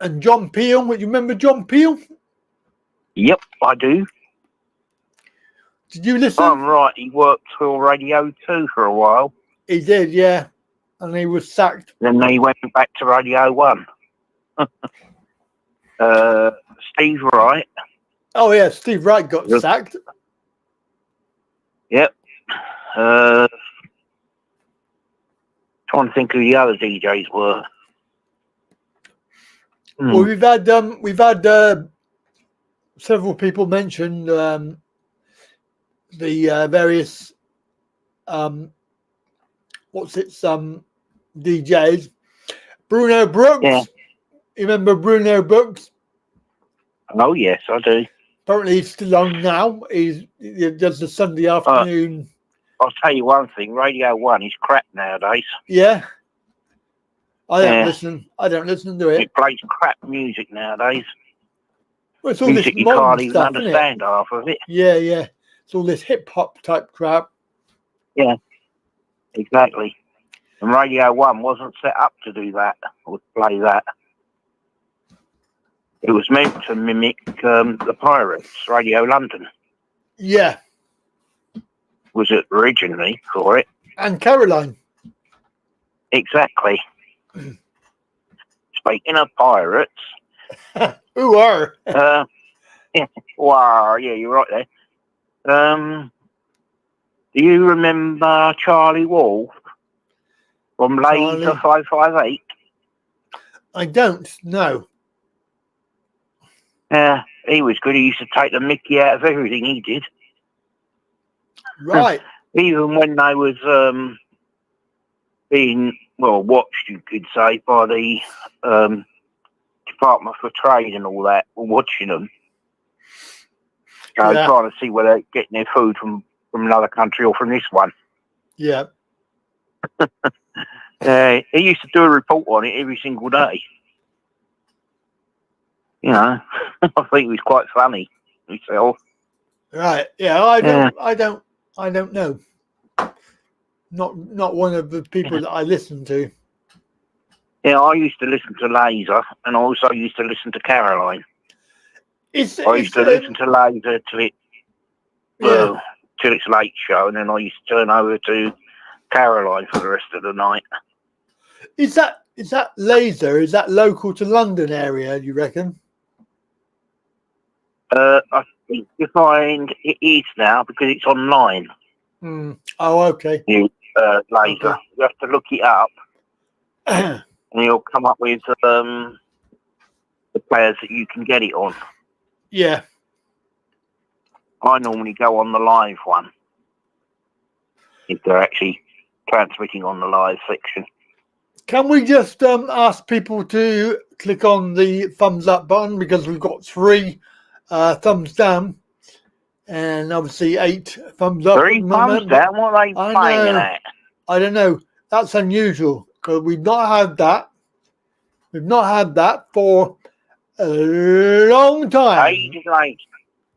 And John Peel. You remember John Peel? Yep, I do. Did you listen? I'm right. He worked for Radio 2 for a while. He did, yeah. And he was sacked. Then he went back to Radio 1. Steve Wright. Oh, yeah, Steve Wright got sacked. Yep. Trying to think who the other DJs were. Well, we've had several people mention the various DJs. Bruno Brooks. Yeah. You remember Bruno Brooks? Oh yes, I do. Apparently he's still on now. He does the Sunday afternoon. I'll tell you one thing, Radio 1 is crap nowadays. Yeah. I don't listen to it. It plays crap music nowadays. Well, it's all music this you can't modern even stuff, understand half of it. Yeah, yeah. It's all this hip hop type crap. Yeah, exactly. And Radio 1 wasn't set up to do that or play that. It was meant to mimic the Pirates, Radio London. Yeah. Was it originally for it? And Caroline. Exactly. Speaking of pirates. Who are? Yeah, wow, yeah, you're right there. Do you remember Charlie Wolf from Laser 558? I don't, no. Yeah, he was good. He used to take the mickey out of everything he did. Right. Even when they was being, well, watched, you could say, by the Department for Trade and all that, watching them. Trying to see whether they're getting their food from another country or from this one. Yeah. He used to do a report on it every single day. You know, I think it was quite funny himself. Right. Yeah. I don't know. Not one of the people that I listen to. Yeah, I used to listen to Laser, and I also used to listen to Caroline. I used to listen to Laser till its late show, and then I used to turn over to Caroline for the rest of the night. Is that Laser? Is that local to London area? Do you reckon? I think you find it is now because it's online. Oh, okay. Laser. Okay. You have to look it up, and you'll come up with the players that you can get it on. Yeah. I normally go on the live one if they're actually transmitting on the live section. Can we just ask people to click on the thumbs up button, because we've got 3 thumbs down and obviously 8 thumbs up. 3 thumbs down? What are they playing at? I don't know. That's unusual because we've not had that. We've not had that for a long time. Ages later.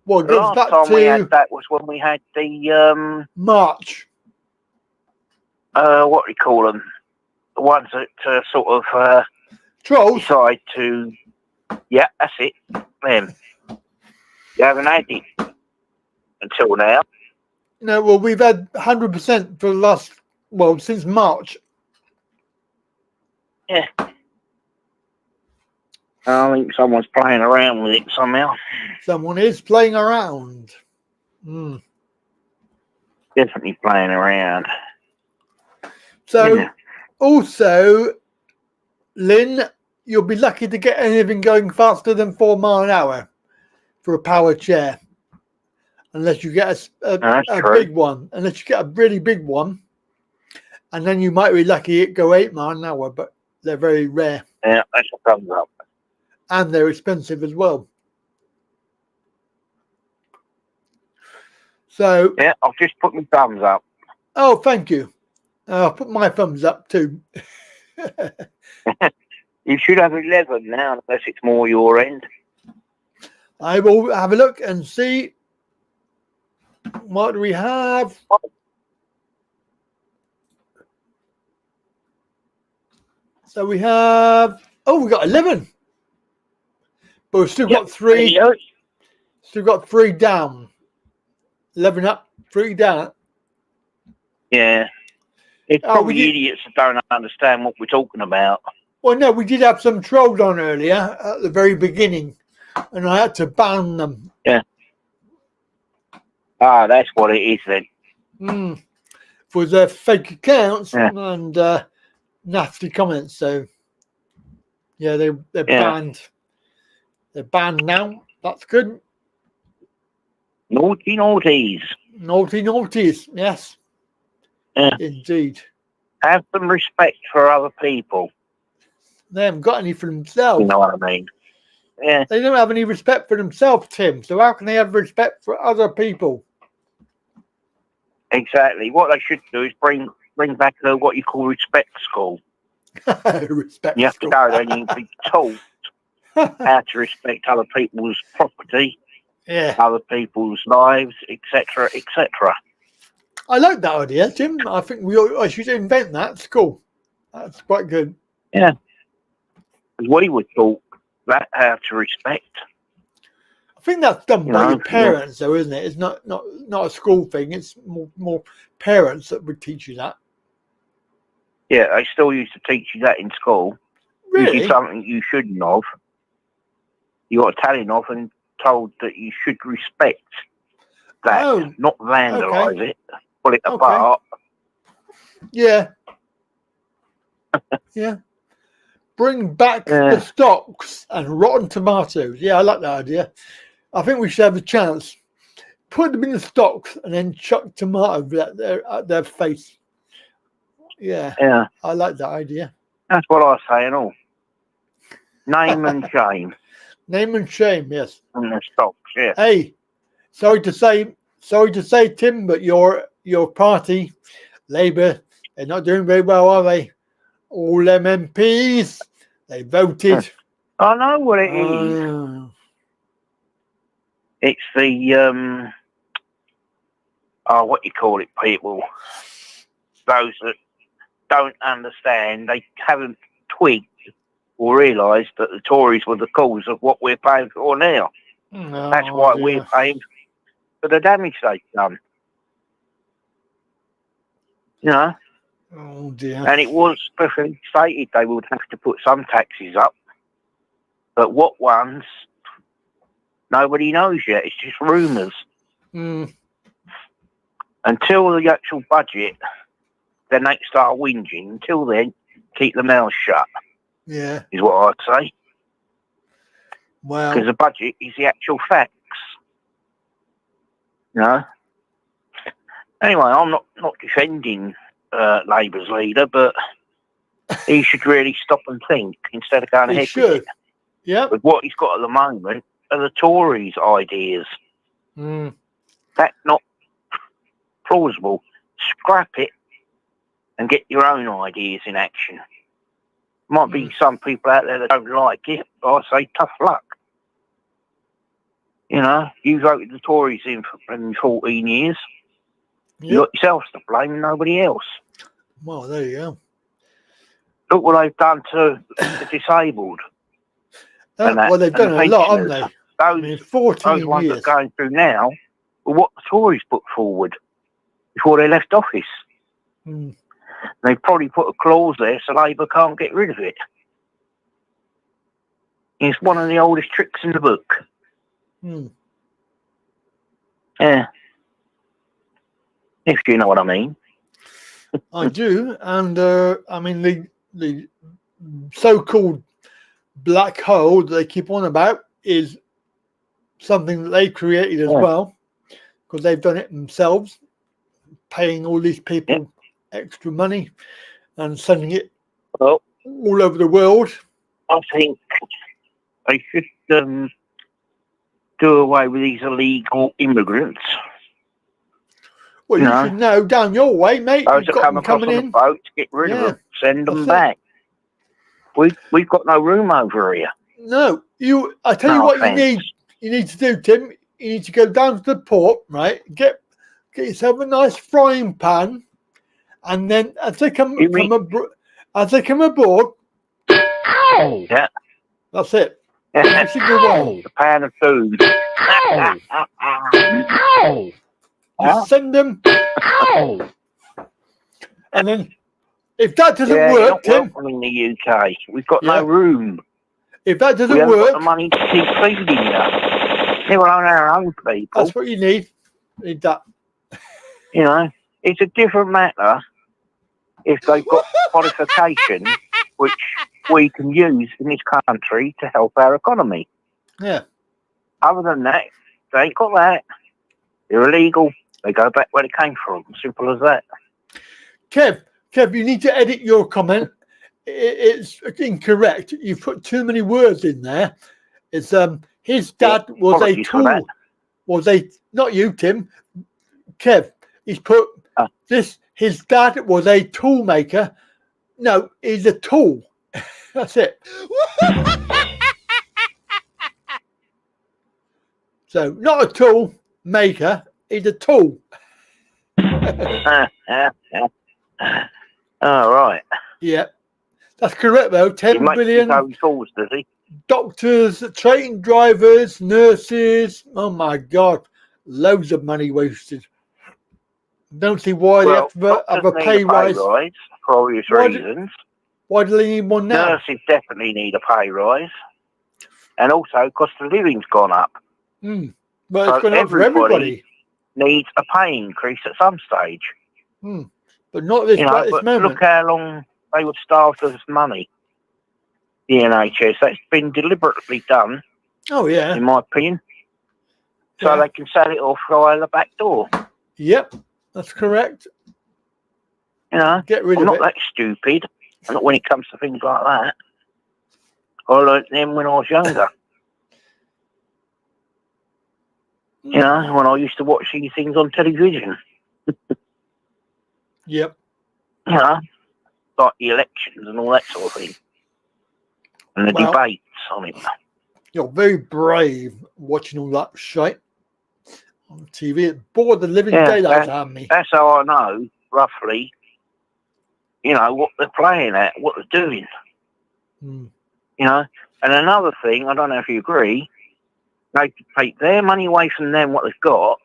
Well, the last time we had that was when we had the March. What do you call them? The ones that sort of trolls decide to. Yeah, that's it. Them. You haven't had it until now. No, well, we've had 100% for the last, since March. Yeah. I think someone's playing around with it somehow. Someone is playing around. Definitely playing around. So, also, Lynn, you'll be lucky to get anything going faster than 4 miles an hour for a power chair. Unless you get a big one. Unless you get a really big one. And then you might be lucky it go 8 miles an hour, but they're very rare. Yeah, that's a thumbs up. And they're expensive as well. So yeah, I've just put my thumbs up. Oh, thank you. I'll put my thumbs up too. You should have 11 now, unless it's more your end. I will have a look and see. What do we have? So we have. Oh, we got 11. But we've still got 3. Still got 3 down. 11 up, 3 down. Yeah. It's probably idiots that don't understand what we're talking about. Well, no, we did have some trolls on earlier at the very beginning, and I had to ban them. Yeah. Ah, that's what it is then. For their fake accounts and nasty comments. So, yeah, they're banned. They're banned now. That's good. Naughty naughties. Naughty naughties, yes. Yeah. Indeed. Have some respect for other people. They haven't got any for themselves. You know what I mean? Yeah. They don't have any respect for themselves, Tim. So how can they have respect for other people? Exactly. What they should do is bring back what you call respect school. Respect. You have to go there and you be taught how to respect other people's property, other people's lives, etc., etc. I like that idea, Tim. I think I should invent that at school. That's quite good. Yeah. We were taught that how to respect. I think that's done by your parents, though, isn't it? It's not a school thing. It's more parents that would teach you that. Yeah, they still used to teach you that in school. Really? Which is something you shouldn't have. You got telling off and told that you should respect that, not vandalise it, pull it apart. Yeah. Yeah. Bring back the stocks and rotten tomatoes. Yeah, I like that idea. I think we should have a chance. Put them in the stocks and then chuck tomatoes at their face. Yeah. Yeah. I like that idea. That's what I say and all. Name and shame. Name and shame, yes. And the stocks, yeah. Hey, sorry to say, Tim, but your party, Labour, They're not doing very well, are they? All them MPs, they voted. I know what it is. It's the what you call it, people. Those that don't understand, they haven't twigged or realised that the Tories were the cause of what we're paying for now. No, That's why dear. we're paying for the damage they've done. You know? Oh dear. And it was specifically stated they would have to put some taxes up. But what ones, nobody knows yet. It's just rumours. Mm. Until the actual budget, then they start whinging. Until then, keep the mouth shut. Yeah. Is what I'd say. Well, because the budget is the actual facts. You know? Anyway, I'm not defending Labour's leader, but he should really stop and think instead of going ahead with it. Yeah. But what he's got at the moment are the Tories' ideas. Mm. That's not plausible. Scrap it and get your own ideas in action. Might be some people out there that don't like it, but I say tough luck. You know, you voted the Tories in for 14 years. Yep. You got yourselves to blame, nobody else. Well, there you go. Look what they've done to the disabled. Well, they've done a lot, haven't they? Those 14 ones years. that are going through now were what the Tories put forward before they left office. Mm. They probably put a clause there so Labour can't get rid of it. It's one of the oldest tricks in the book. Mm. Yeah. If you know what I mean. I do, and I mean the so-called black hole that they keep on about is something that they created as well, because they've done it themselves, paying all these people extra money and sending it all over the world. I think they should do away with these illegal immigrants. Well, you should know down your way, mate. Those You've that got come them across coming on in. the boat, get rid of them, send them back. We've got no room over here. No, I tell you what offense. you need to do, Tim. You need to go down to the port, right? Get yourself a nice frying pan, and then as they come aboard, yeah, that's it. Every single one. A pan of food. You send them, and then if that doesn't work, Tim, in the UK, we've got no room. If that doesn't we haven't work, got the money to keep feeding you. Never on our own people. That's what you need. You need that. You know, it's a different matter if they've got qualification, which we can use in this country to help our economy. Yeah. Other than that, they ain't got that. They're illegal. They go back where they came from. Simple as that. Kev, you need to edit your comment. It's incorrect. You've put too many words in there. It's his dad was a tool. Not you, Tim. Kev, he's put this. His dad was a tool maker. No, he's a tool. That's it. So not a tool maker. He's a tool. All right. Yeah, that's correct though. 10 billion. Tools, does he? Doctors, train drivers, nurses. Oh my God, loads of money wasted. Don't see why they have to have a pay rise. For obvious reasons. Why do they need one now? Nurses definitely need a pay rise, and also cost of living's gone up. But it's gone up for everybody. Needs a pay increase at some stage. But not this, this moment. Look how long they were starved of money. The NHS. That's been deliberately done. Oh yeah. In my opinion. So they can sell it off via the back door. Yep, that's correct. You know, get rid I'm of not it. that stupid. Not when it comes to things like that. I learned them when I was younger. You know, when I used to watch these things on television. Yep. you know, like the elections and all that sort of thing, and the debates on it. You're very brave watching all that shit on TV. It bored the living daylights out of me. That's how I know, roughly, you know, what they're playing at, what they're doing. Mm. You know, and another thing, I don't know if you agree, they could take their money away from them, what they've got,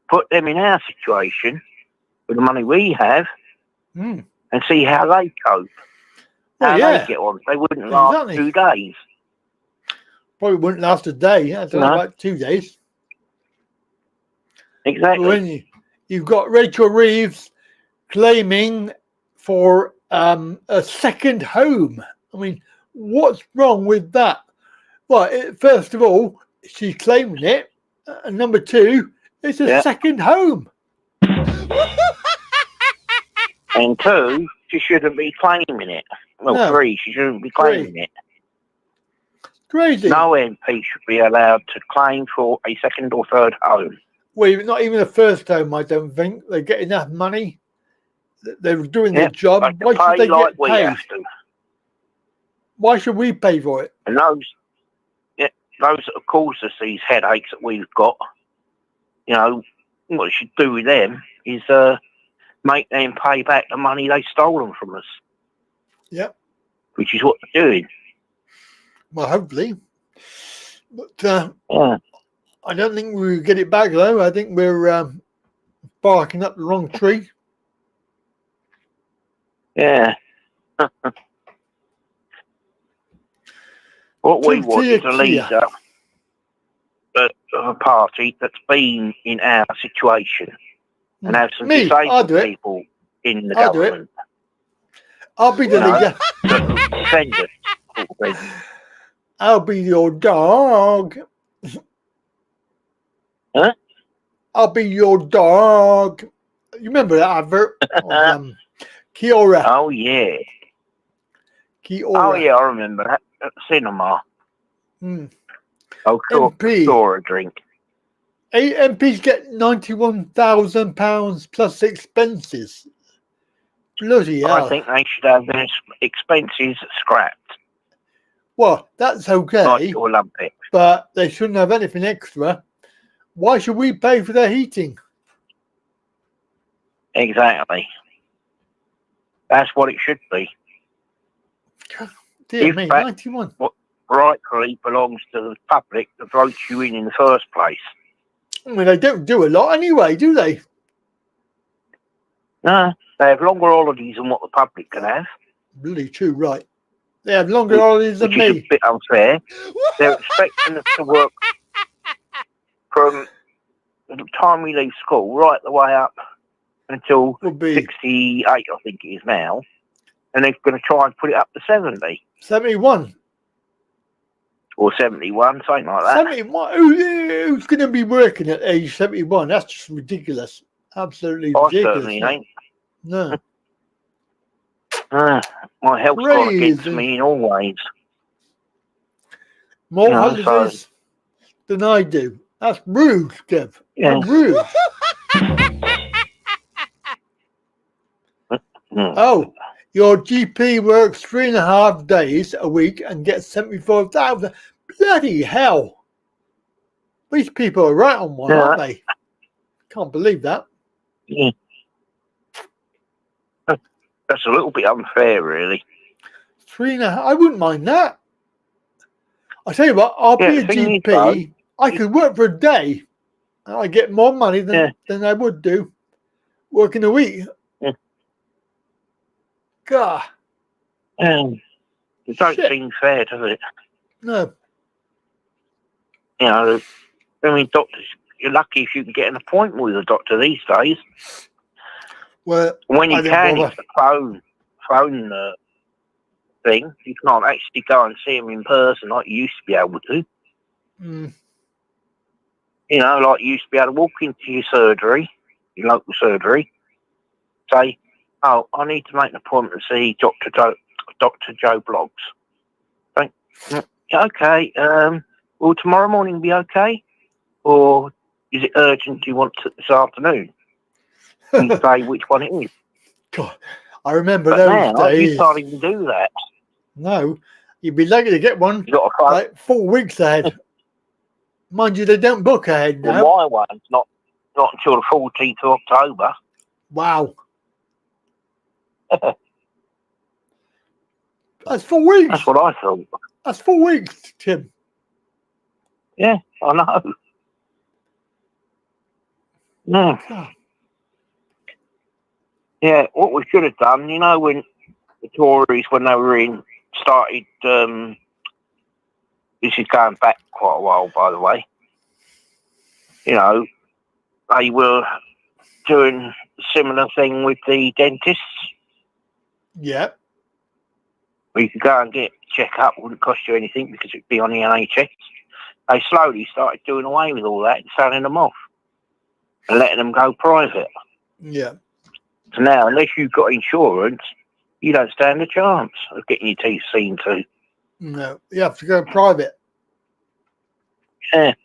put them in our situation with the money we have, and see how they cope. How they get on. They wouldn't last 2 days. Probably wouldn't last a day. I don't know about 2 days. Exactly. When you've got Rachel Reeves claiming for a second home. I mean, what's wrong with that? Well, first of all, she's claiming it. And number two, it's a second home. And two, she shouldn't be claiming it. Well, No. three, she shouldn't be claiming it. Crazy. No MP should be allowed to claim for a second or third home. Well, not even a first home, I don't think. They get enough money. They're doing their job. Why should they get we paid? have to. Why should we pay for it? And those that have caused us these headaches that we've got, you know, what we should do with them is make them pay back the money they've stolen from us. Yep. Which is what they're doing. Well, hopefully. But I don't think we'll get it back, though. I think we're barking up the wrong tree. Yeah. What we want is a leader of a party that's been in our situation and have some disabled people in the government. I'll be the leader. Defend us. I'll be your dog. Huh? I'll be your dog. You remember that advert? Of, Kiora. Oh, yeah. Kiora. Oh, yeah, I remember that. At the cinema. Oh, MP. Or a drink. MPs get £91,000 plus expenses. Bloody hell. I think they should have their expenses scrapped. Well, that's okay. Like your Olympics. But they shouldn't have anything extra. Why should we pay for their heating? Exactly. That's what it should be. Dear me, 91. What rightfully belongs to the public that votes you in the first place. I mean, they don't do a lot anyway, do they? No, they have longer holidays than what the public can have. Really true, right. They have longer holidays than Which me. is a bit unfair. They're expecting us to work from the time we leave school right the way up until 68, I think it is now. And they're going to try and put it up to 70. 71. Or 71, something like that. 71? Who's going to be working at age 71? That's just ridiculous. Absolutely I ridiculous. certainly ain't. No. My health's gone against me in all ways. More holidays than I do. That's rude, Kev. Yeah. Rude. Oh, your GP works 3.5 days a week and gets 74,000. Bloody hell! These people are right on one, aren't they? Can't believe that. Yeah. That's a little bit unfair, really. 3.5. I wouldn't mind that. I tell you what, I'll be a GP. I could work for a day, and I get more money than I would do working a week. God. It don't seem fair, does it? No. You know, I mean, doctors, you're lucky if you can get an appointment with a doctor these days. Well, when you can, it's the phone thing. You can't actually go and see them in person like you used to be able to. You know, like you used to be able to walk into your surgery, your local surgery, say, "Oh, I need to make an appointment to see Dr. Joe Bloggs." Think, okay, will tomorrow morning be okay? Or is it urgent? Do you want it this afternoon? You say which one it is. God, I remember But those now, days. you can't even do that. No, you'd be lucky to get one You got to like 4 weeks ahead. Mind you, they don't book ahead now. Well, my one's not until the 14th of October. Wow. That's 4 weeks. That's what I thought. That's 4 weeks, Tim. Yeah, I know. No. Oh. Yeah, what we should have done, you know, when the Tories, when they were in, started, this is going back quite a while, by the way, you know, they were doing a similar thing with the dentists. Yeah. Where you could go and get a check-up, wouldn't cost you anything because it'd be on the NHS. They slowly started doing away with all that and selling them off and letting them go private. Yeah. So now, unless you've got insurance, you don't stand a chance of getting your teeth seen to. No, you have to go private. Yeah.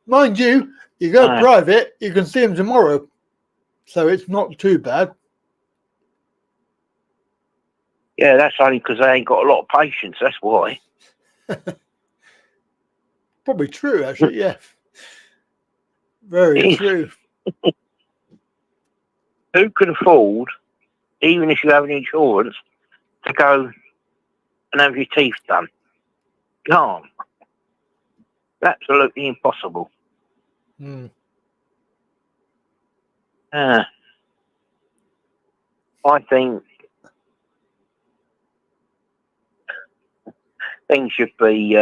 Mind you, you go private, you can see them tomorrow. So it's not too bad. Yeah, that's only because they ain't got a lot of patience, that's why. Probably true, actually, yeah. Very true. Who could afford, even if you have an insurance, to go and have your teeth done? Can't. Absolutely impossible. Mm. I think things should be,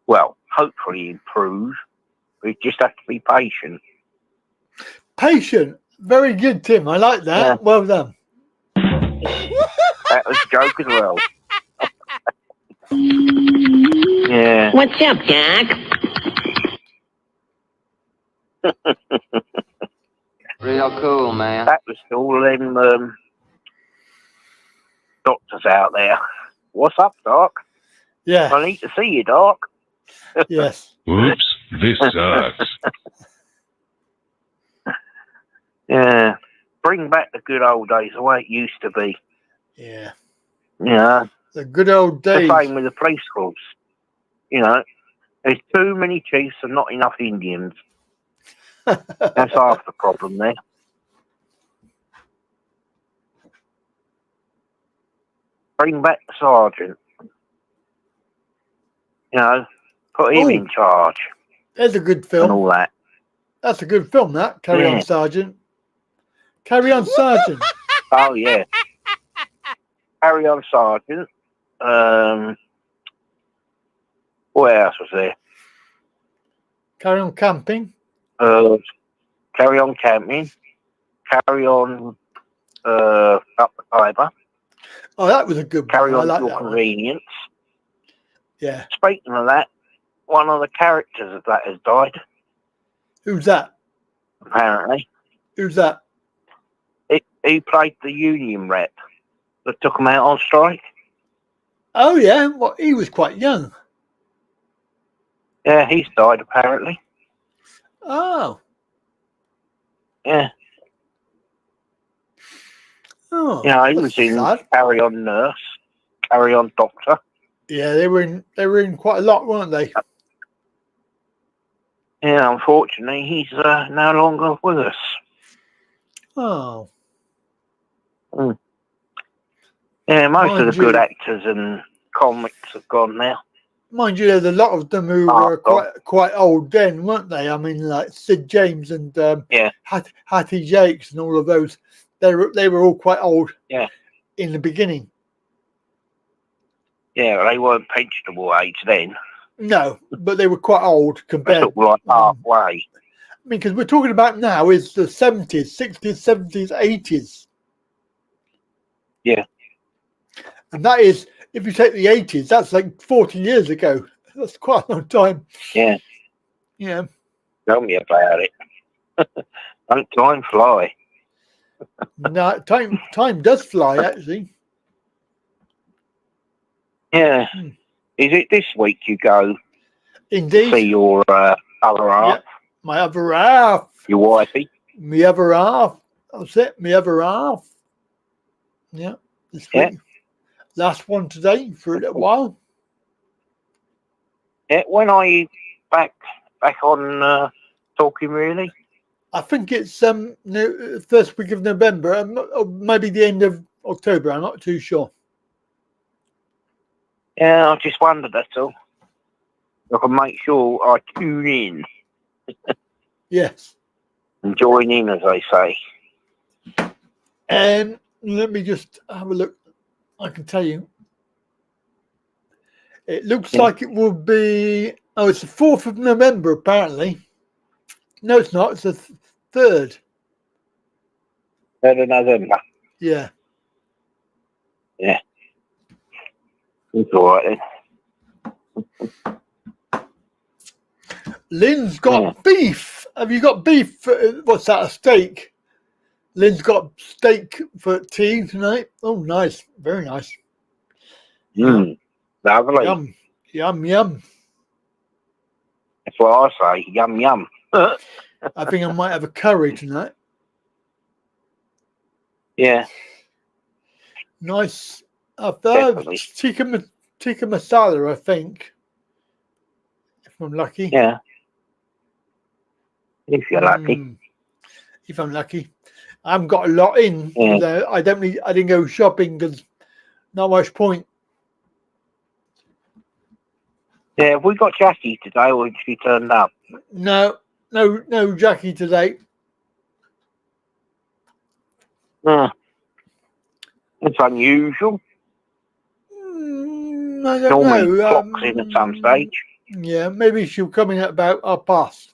well, hopefully improve. We just have to be patient. Patient. Very good, Tim. I like that. Yeah. Well done. That was a joke as well. Yeah. What's up, Doc? Real cool, man. That was all them doctors out there. What's up, Doc? Yeah. I need to see you, Doc. Yes. Oops, this sucks. Yeah. Bring back the good old days, the way it used to be. Yeah. Yeah. The good old days. The same with the police force. You know, there's too many chiefs and not enough Indians. That's half the problem there. Bring back the sergeant. You know, put him in charge. There's a good film. And all that. That's a good film, that. Carry on, Sergeant. Carry on, Sergeant. Oh, yeah. Carry on, Sergeant. What else was there? Carry on camping. Carry on camping. Carry on up the Tiber. Oh, that was a good one. Carry I on like your that one. convenience. Yeah. Speaking of that, one of the characters of that has died, Who's that? apparently. Who's that? He played the union rep that took him out on strike. Oh, yeah. Well, he was quite young. Yeah, he's died, apparently. Oh. Yeah. Oh. You know, he that's was in sad. Carry On Nurse, Carry On Doctor. Yeah, they were in quite a lot, weren't they? Yeah, unfortunately, he's no longer with us. Oh. Mm. Yeah, most Mind of the good you- actors and comics have gone now. Mind you, there's a lot of them who were quite old then, weren't they? I mean, like Sid James and Hattie Jakes and all of those. They were all quite old. Yeah. In the beginning. Yeah, they weren't pensionable age then. No, but they were quite old They compared. sort of like halfway. I mean, because we're talking about now is the 70s, 60s, 70s, 80s. Yeah. And that is, if you take the 80s, that's like 40 years ago. That's quite a long time. Yeah. Yeah. Tell me about it. Don't time fly. No, time does fly, actually. Yeah. Is it this week you go Indeed. to see your other half? Yeah. My other half. Your wifey? My other half. That's it. My other half. Yeah. This week. Last one today for a little while. Yeah. When are you back on talking really? I think it's first week of November, or maybe the end of October. I'm not too sure. Yeah, I just wondered, that's all. I can make sure I tune in. Yes. And join in, as they say. And let me just have a look. I can tell you. It looks like it will be... Oh, it's the 4th of November, apparently. No, it's not. It's the 3rd. 3rd of November. Yeah. Yeah. It's all right then. Lynn's got beef. Have you got beef? What's that, a steak? Lynn's got steak for tea tonight. Oh, nice. Very nice. Lovely. Yum, yum, yum. That's what I say. Yum, yum. I think I might have a curry tonight. Yeah. Nice. Tikka masala, I think. If I'm lucky. Yeah. If you're lucky. If I'm lucky. I haven't got a lot in. Yeah. I didn't go shopping because not much point. Yeah, have we got Jackie today or she turned up? No Jackie today. It's unusual. I don't Normally know. clocks in at some stage. Yeah, maybe she'll come in at about 1:30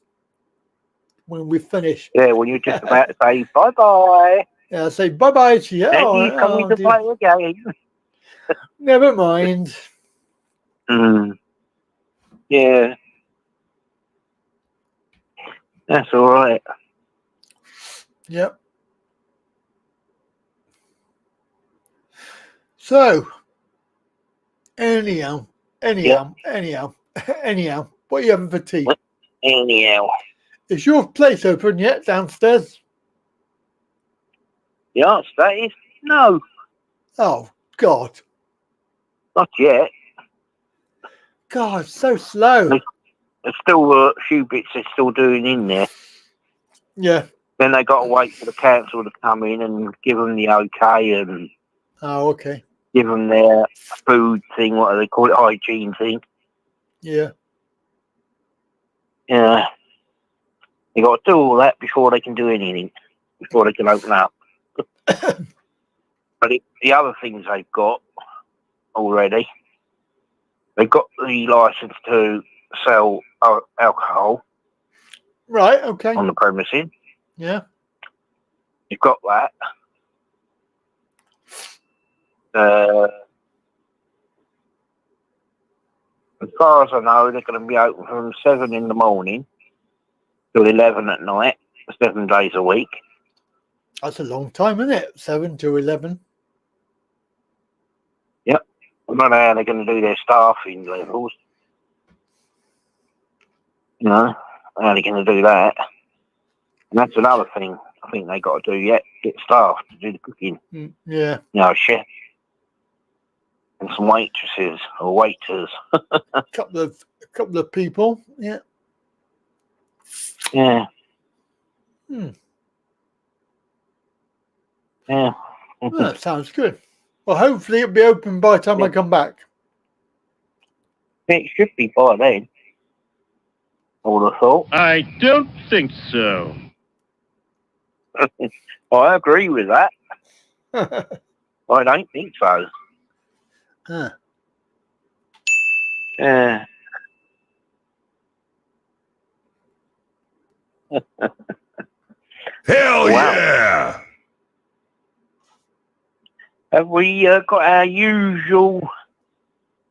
when we finish. Yeah, when you're just about to say bye-bye. Yeah, say bye-bye to you. Then he's coming to play again. Never mind. Yeah. That's all right. Yep. So, anyhow, what are you having for tea? Anyhow. Is your place open yet downstairs? The answer to that is no. Oh, God. Not yet. God, so slow. There's still a few bits they're still doing in there. Yeah. Then they got to wait for the council to come in and give them the okay and okay. give them their food thing, what do they call it, hygiene thing. Yeah. Yeah. They got to do all that before they can do anything, before they can open up. But the other things they've got already, they've got the license to sell alcohol. Right, okay. On the premises. Yeah. You've got that. As far as I know, they're going to be open from 7 in the morning till 11 at night, 7 days a week. That's a long time, isn't it? 7 to 11. Yep. I don't know how they're going to do their staffing levels. You know, how they're going to do that. And that's another thing I think they got to do yet, get staff to do the cooking. Yeah. You know, chef. And some waitresses or waiters. a couple of people, yeah. Yeah. Yeah. Well, that sounds good. Well, hopefully it'll be open by the time I come back. It should be by then. I would have thought. I don't think so. I agree with that. I don't think so. Huh. Yeah. Hell Wow. yeah! Have we got our usual,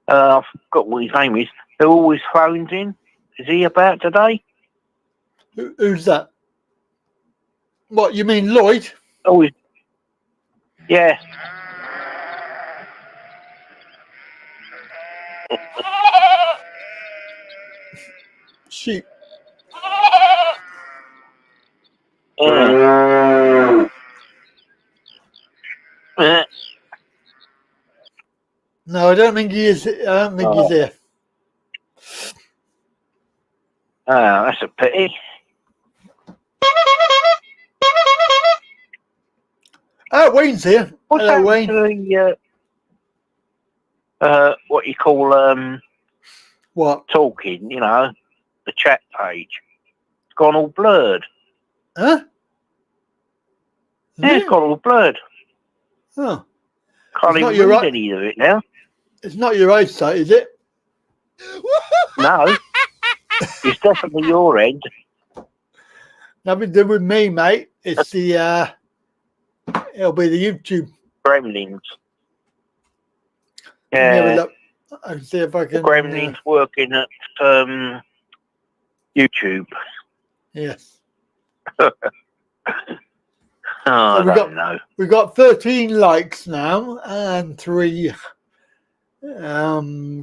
I forgot what his name is, who always phones in? Is he about today? Who's that? What, you mean Lloyd? Always. Yeah. Sheep. No, I don't think he is. I don't think he's here. Oh, that's a pity. Wayne's here. What's Hello, happened Wayne. to the, what you call, what? Talking, you know, the chat page. It's gone all blurred. Huh? Yeah, it's gone all blurred. Oh. Can't It's not even your read any of it now. It's not your eyesight, is it? No. It's definitely your end. Nothing to do with me, mate. It's the it'll be the YouTube. Gremlins. Let me have a Yeah. look. I'll see if I The can. Gremlins working at YouTube. Yes. Oh, I we don't know. We got 13 likes now and 3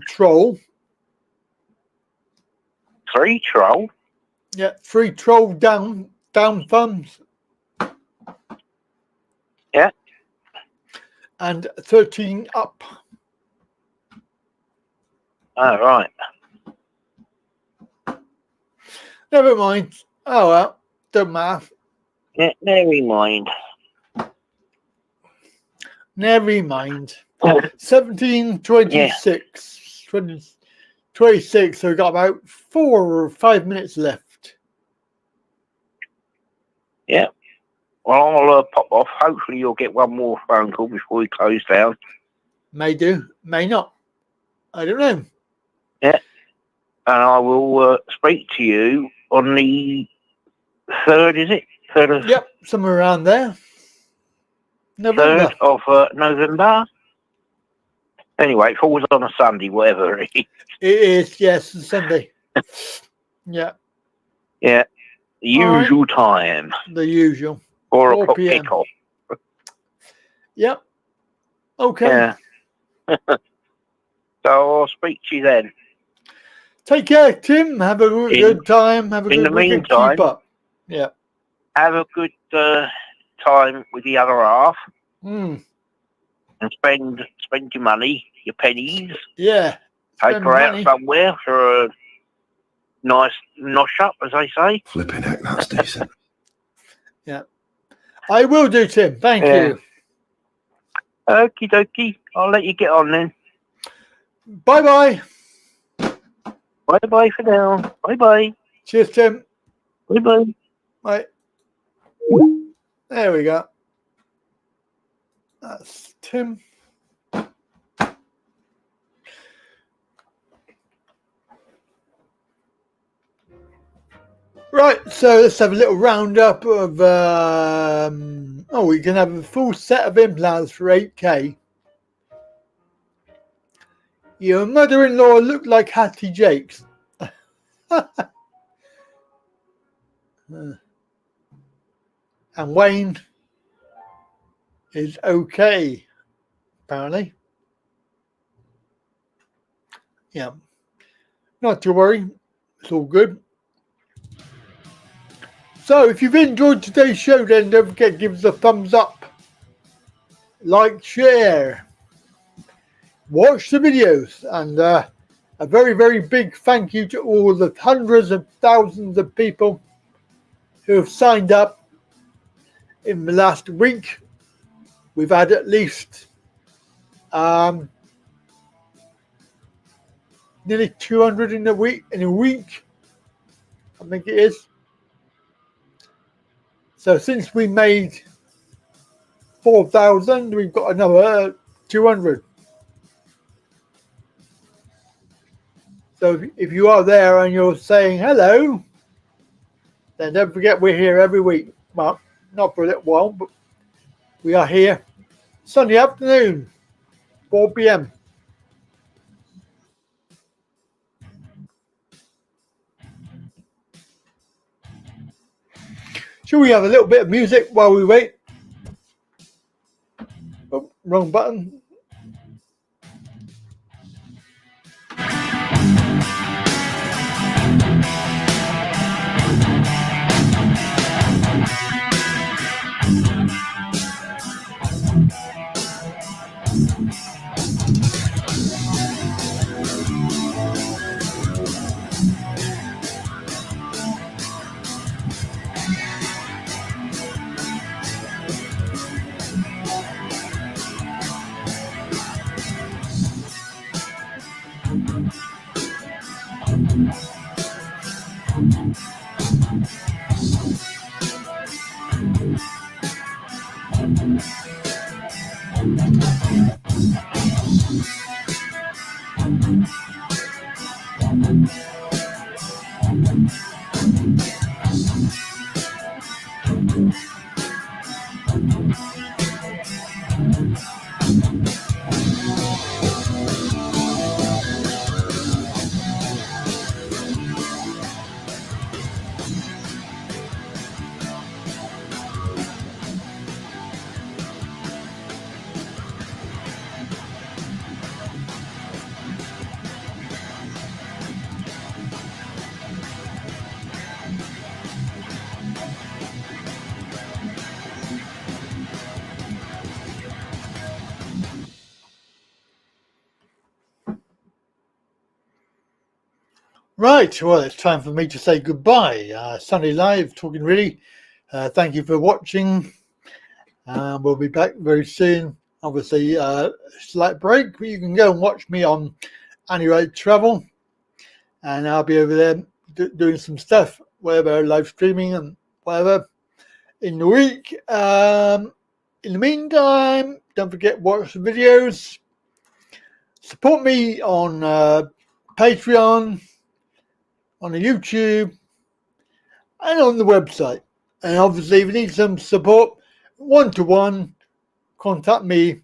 troll. 3 troll? Yeah, 3 troll down thumbs. Yeah. And 13 up. Oh, right. Never mind. Oh well, don't matter. Yeah, never mind. Never mind. 17:26. 26. So we've got about 4 or 5 minutes left. Yeah. Well, I'll pop off. Hopefully you'll get one more phone call before we close down. May do, may not. I don't know. Yeah. And I will speak to you on the 3rd, is it? 3rd of, Yep, somewhere around there. November. 3rd of November. Anyway, it falls on a Sunday, whatever it is. It is, yes, Sunday. Yeah. Yeah. The usual time. The usual. 4 4 o'clock p.m. kickoff. Yep. Okay. Yeah. So I'll speak to you then. Take care, Tim. Have a good time. Have a in good the weekend. meantime, Keep up. Yeah. Have a good time with the other half. Mm. And spend your money, your pennies. Yeah. Take Spend her out money. somewhere for a nice nosh up, as they say. Flipping heck, that's decent. Yeah. I will do, Tim. Thank you. Okie dokie. I'll let you get on then. Bye-bye. Bye-bye for now. Bye-bye. Cheers, Tim. Bye-bye. Bye. There we go. That's Tim. Right, so let's have a little roundup of we can have a full set of implants for 8K. Your mother-in-law looked like Hattie Jakes. And Wayne is okay, apparently. Yeah. Not to worry. It's all good. So if you've enjoyed today's show, then don't forget to give us a thumbs up. Like, share. Watch the videos. And a very, very big thank you to all the hundreds of thousands of people who have signed up in the last week. We've had at least nearly 200 in a week. I think it is. So since we made 4,000, we've got another 200. So if you are there and you're saying hello, then don't forget we're here every week. Well, not for a little while, but we are here Sunday afternoon, 4 p.m. Shall we have a little bit of music while we wait? Oh, wrong button. Right, well, it's time for me to say goodbye. Sunday Live, talking really. Thank you for watching. We'll be back very soon. Obviously, slight break, but you can go and watch me on Wright Travel, and I'll be over there doing some stuff, whatever, live streaming and whatever in the week. In the meantime, don't forget, watch the videos. Support me on Patreon, on the YouTube, and on the website. And obviously, if you need some support one-to-one, contact me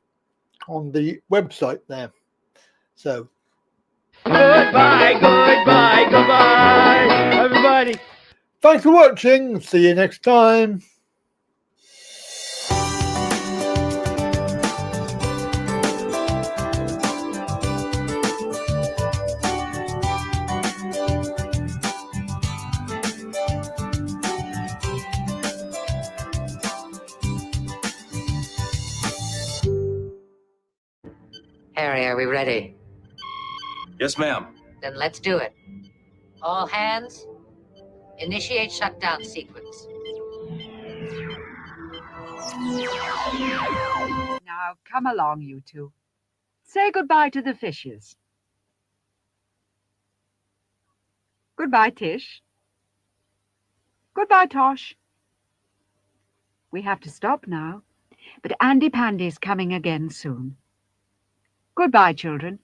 on the website there. So goodbye, goodbye, goodbye, everybody. Thanks for watching. See you next time. Harry, are we ready? Yes, ma'am. Then let's do it. All hands, initiate shutdown sequence. Now, come along, you two. Say goodbye to the fishes. Goodbye, Tish. Goodbye, Tosh. We have to stop now, but Andy Pandy's coming again soon. Goodbye, children.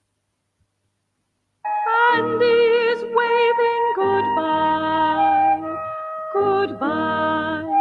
Andy's waving goodbye, goodbye.